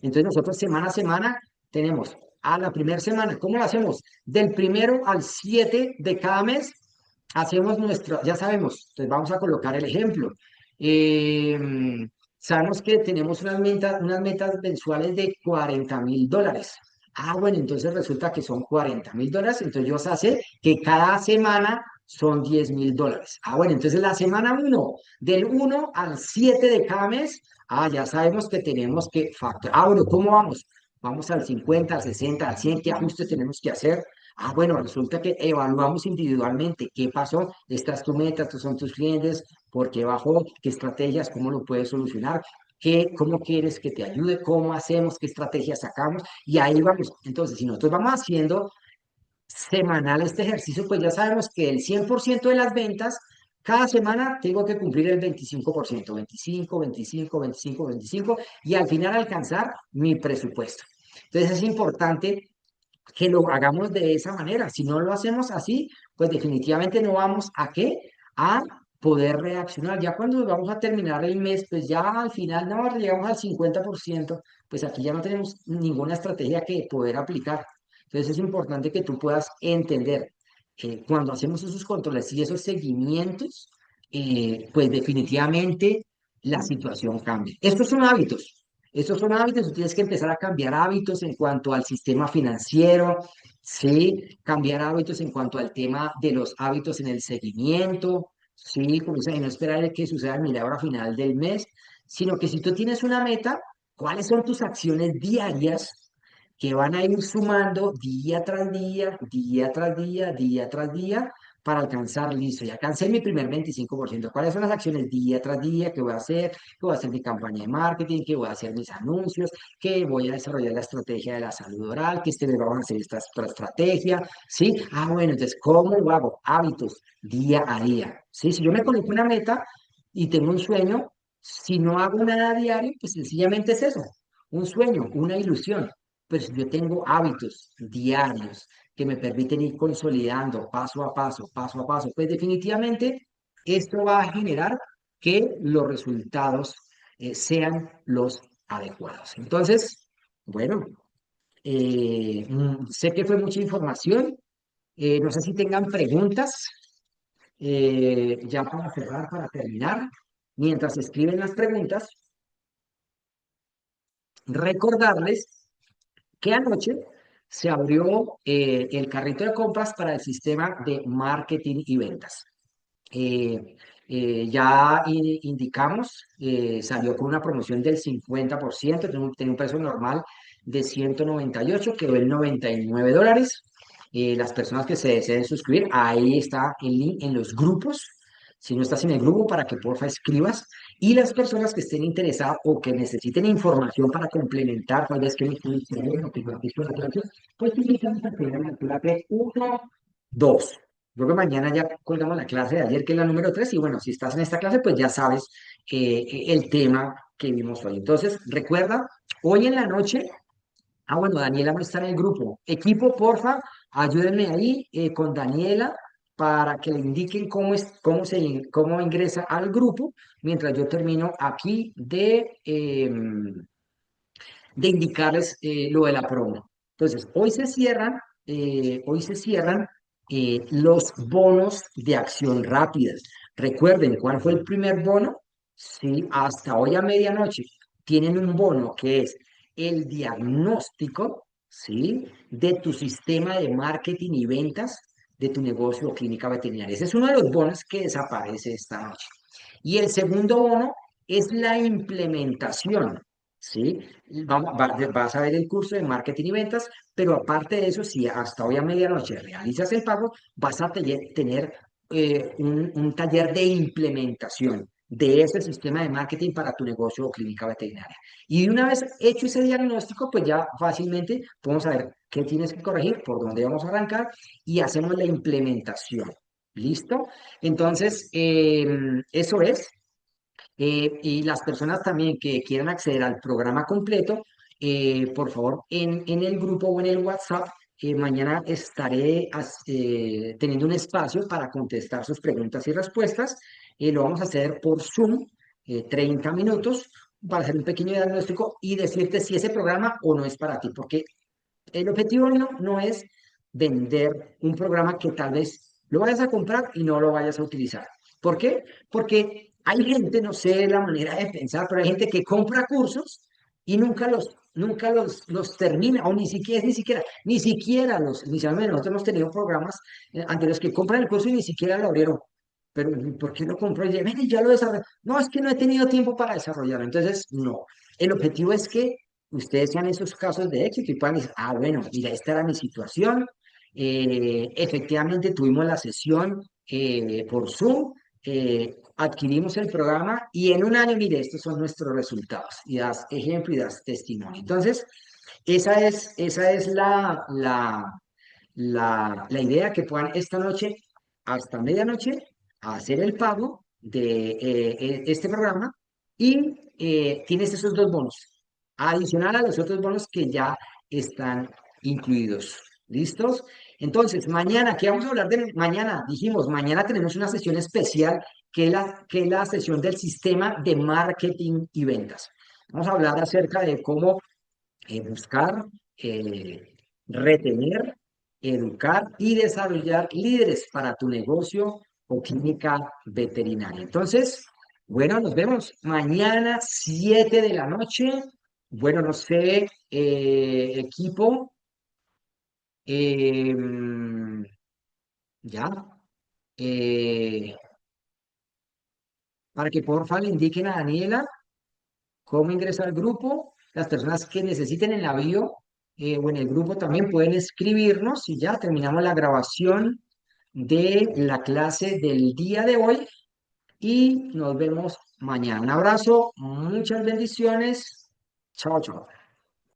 Entonces nosotros semana a semana tenemos a la primera semana, ¿cómo lo hacemos? Del 1 al 7 de cada mes, hacemos nuestro, ya sabemos, entonces vamos a colocar el ejemplo. Sabemos que tenemos unas metas mensuales de $40,000. Ah, bueno, entonces resulta que son $40,000. Entonces yo sé que cada semana son $10,000. Ah, bueno, entonces la semana uno, del 1 al 7 de cada mes, ya sabemos que tenemos que facturar. Ah, bueno, ¿cómo vamos? Vamos al 50, al 60, al 100. ¿Qué ajustes tenemos que hacer? Ah, bueno, resulta que evaluamos individualmente qué pasó, esta es tu meta, estos son tus clientes, por qué bajó, qué estrategias, cómo lo puedes solucionar, cómo quieres que te ayude, cómo hacemos, qué estrategias sacamos, y ahí vamos. Entonces, si nosotros vamos haciendo semanal este ejercicio, pues ya sabemos que el 100% de las ventas, cada semana tengo que cumplir el 25%, 25, 25, 25, 25, y al final alcanzar mi presupuesto. Entonces es importante que lo hagamos de esa manera. Si no lo hacemos así, pues definitivamente no vamos a qué, a poder reaccionar. Ya cuando vamos a terminar el mes, pues ya al final no llegamos al 50%, pues aquí ya no tenemos ninguna estrategia que poder aplicar. Entonces es importante que tú puedas entender que cuando hacemos esos controles y esos seguimientos, pues definitivamente la situación cambia. Estos son hábitos. Estos son hábitos, tú tienes que empezar a cambiar hábitos en cuanto al sistema financiero, ¿sí? Cambiar hábitos en cuanto al tema de los hábitos en el seguimiento, ¿sí? Como dice, no esperar a que suceda el milagro a final del mes, sino que si tú tienes una meta, ¿cuáles son tus acciones diarias que van a ir sumando día tras día, día tras día, día tras día? Para alcanzar, listo, ya alcancé mi primer 25%. ¿Cuáles son las acciones día tras día que voy a hacer? Que voy a hacer mi campaña de marketing, que voy a hacer mis anuncios, que voy a desarrollar la estrategia de la salud oral, que este mes vamos a hacer esta otra estrategia, ¿sí? Ah, bueno, entonces, ¿cómo lo hago? Hábitos, día a día, ¿sí? Si yo me coloco una meta y tengo un sueño, si no hago nada diario, pues sencillamente es eso, un sueño, una ilusión. Pero si yo tengo hábitos diarios que me permiten ir consolidando paso a paso, pues definitivamente esto va a generar que los resultados sean los adecuados. Entonces, bueno, sé que fue mucha información. No sé si tengan preguntas ya para cerrar, para terminar. Mientras escriben las preguntas, recordarles que anoche se abrió el carrito de compras para el sistema de marketing y ventas. eh, ya indicamos, salió con una promoción del 50%, tenía un precio normal de 198, quedó en $99. Las personas que se deseen suscribir, ahí está el link en los grupos. Si no estás en el grupo, para que porfa escribas. Y las personas que estén interesadas o que necesiten información para complementar, tal vez que no estén diciendo, que no han visto la clase, pues utilizamos la clase 1, 2. Creo que mañana ya colgamos la clase de ayer, que es la número 3 y bueno, si estás en esta clase, pues ya sabes el tema que vimos hoy. Entonces, recuerda, hoy en la noche, bueno, Daniela no está en el grupo. Equipo, porfa, ayúdenme ahí con Daniela para que le indiquen cómo ingresa al grupo, mientras yo termino aquí de indicarles lo de la promo. Entonces, hoy se cierran los bonos de acción rápida. Recuerden, ¿cuál fue el primer bono? Sí, hasta hoy a medianoche tienen un bono que es el diagnóstico, ¿sí? De tu sistema de marketing y ventas de tu negocio o clínica veterinaria. Ese es uno de los bonos que desaparece esta noche. Y el segundo bono es la implementación, ¿sí? Vas a ver el curso de marketing y ventas, pero aparte de eso, si hasta hoy a medianoche realizas el pago, vas a tener un taller de implementación de ese sistema de marketing para tu negocio o clínica veterinaria. Y una vez hecho ese diagnóstico, pues ya fácilmente podemos saber qué tienes que corregir, por dónde vamos a arrancar y hacemos la implementación. ¿Listo? Entonces, eso es. Y las personas también que quieran acceder al programa completo, por favor, en el grupo o en el WhatsApp, mañana estaré teniendo un espacio para contestar sus preguntas y respuestas. Lo vamos a hacer por Zoom, 30 minutos, para hacer un pequeño diagnóstico y decirte si ese programa o no es para ti, porque el objetivo no es vender un programa que tal vez lo vayas a comprar y no lo vayas a utilizar. ¿Por qué? Porque hay gente, no sé la manera de pensar, pero hay gente que compra cursos y nunca los termina, o ni siquiera inicialmente nosotros hemos tenido programas ante los que compran el curso y ni siquiera lo abrieron. Pero, ¿por qué lo compró? Y dice, "Ven, ya lo desarrollé". No, es que no he tenido tiempo para desarrollarlo. Entonces, no. El objetivo es que ustedes sean esos casos de éxito y puedan decir, ah, bueno, mira, esta era mi situación, efectivamente tuvimos la sesión por Zoom, adquirimos el programa y en un año, mire, estos son nuestros resultados y das ejemplo y das testimonio. Entonces, esa es la idea que puedan esta noche, hasta medianoche, hacer el pago de este programa y tienes esos dos bonos, adicional a los otros bonos que ya están incluidos. ¿Listos? Entonces, mañana, ¿qué vamos a hablar de mañana? Dijimos, mañana tenemos una sesión especial que es la sesión del sistema de marketing y ventas. Vamos a hablar acerca de cómo buscar, retener, educar y desarrollar líderes para tu negocio o clínica veterinaria. Entonces, bueno, nos vemos mañana 7 de la noche. Bueno, no sé, equipo, ya, eh, para que porfa le indiquen a Daniela cómo ingresar al grupo. Las personas que necesiten en la bio o en el grupo también pueden escribirnos y ya terminamos la grabación de la clase del día de hoy y nos vemos mañana. Un abrazo, muchas bendiciones. Chao, chao.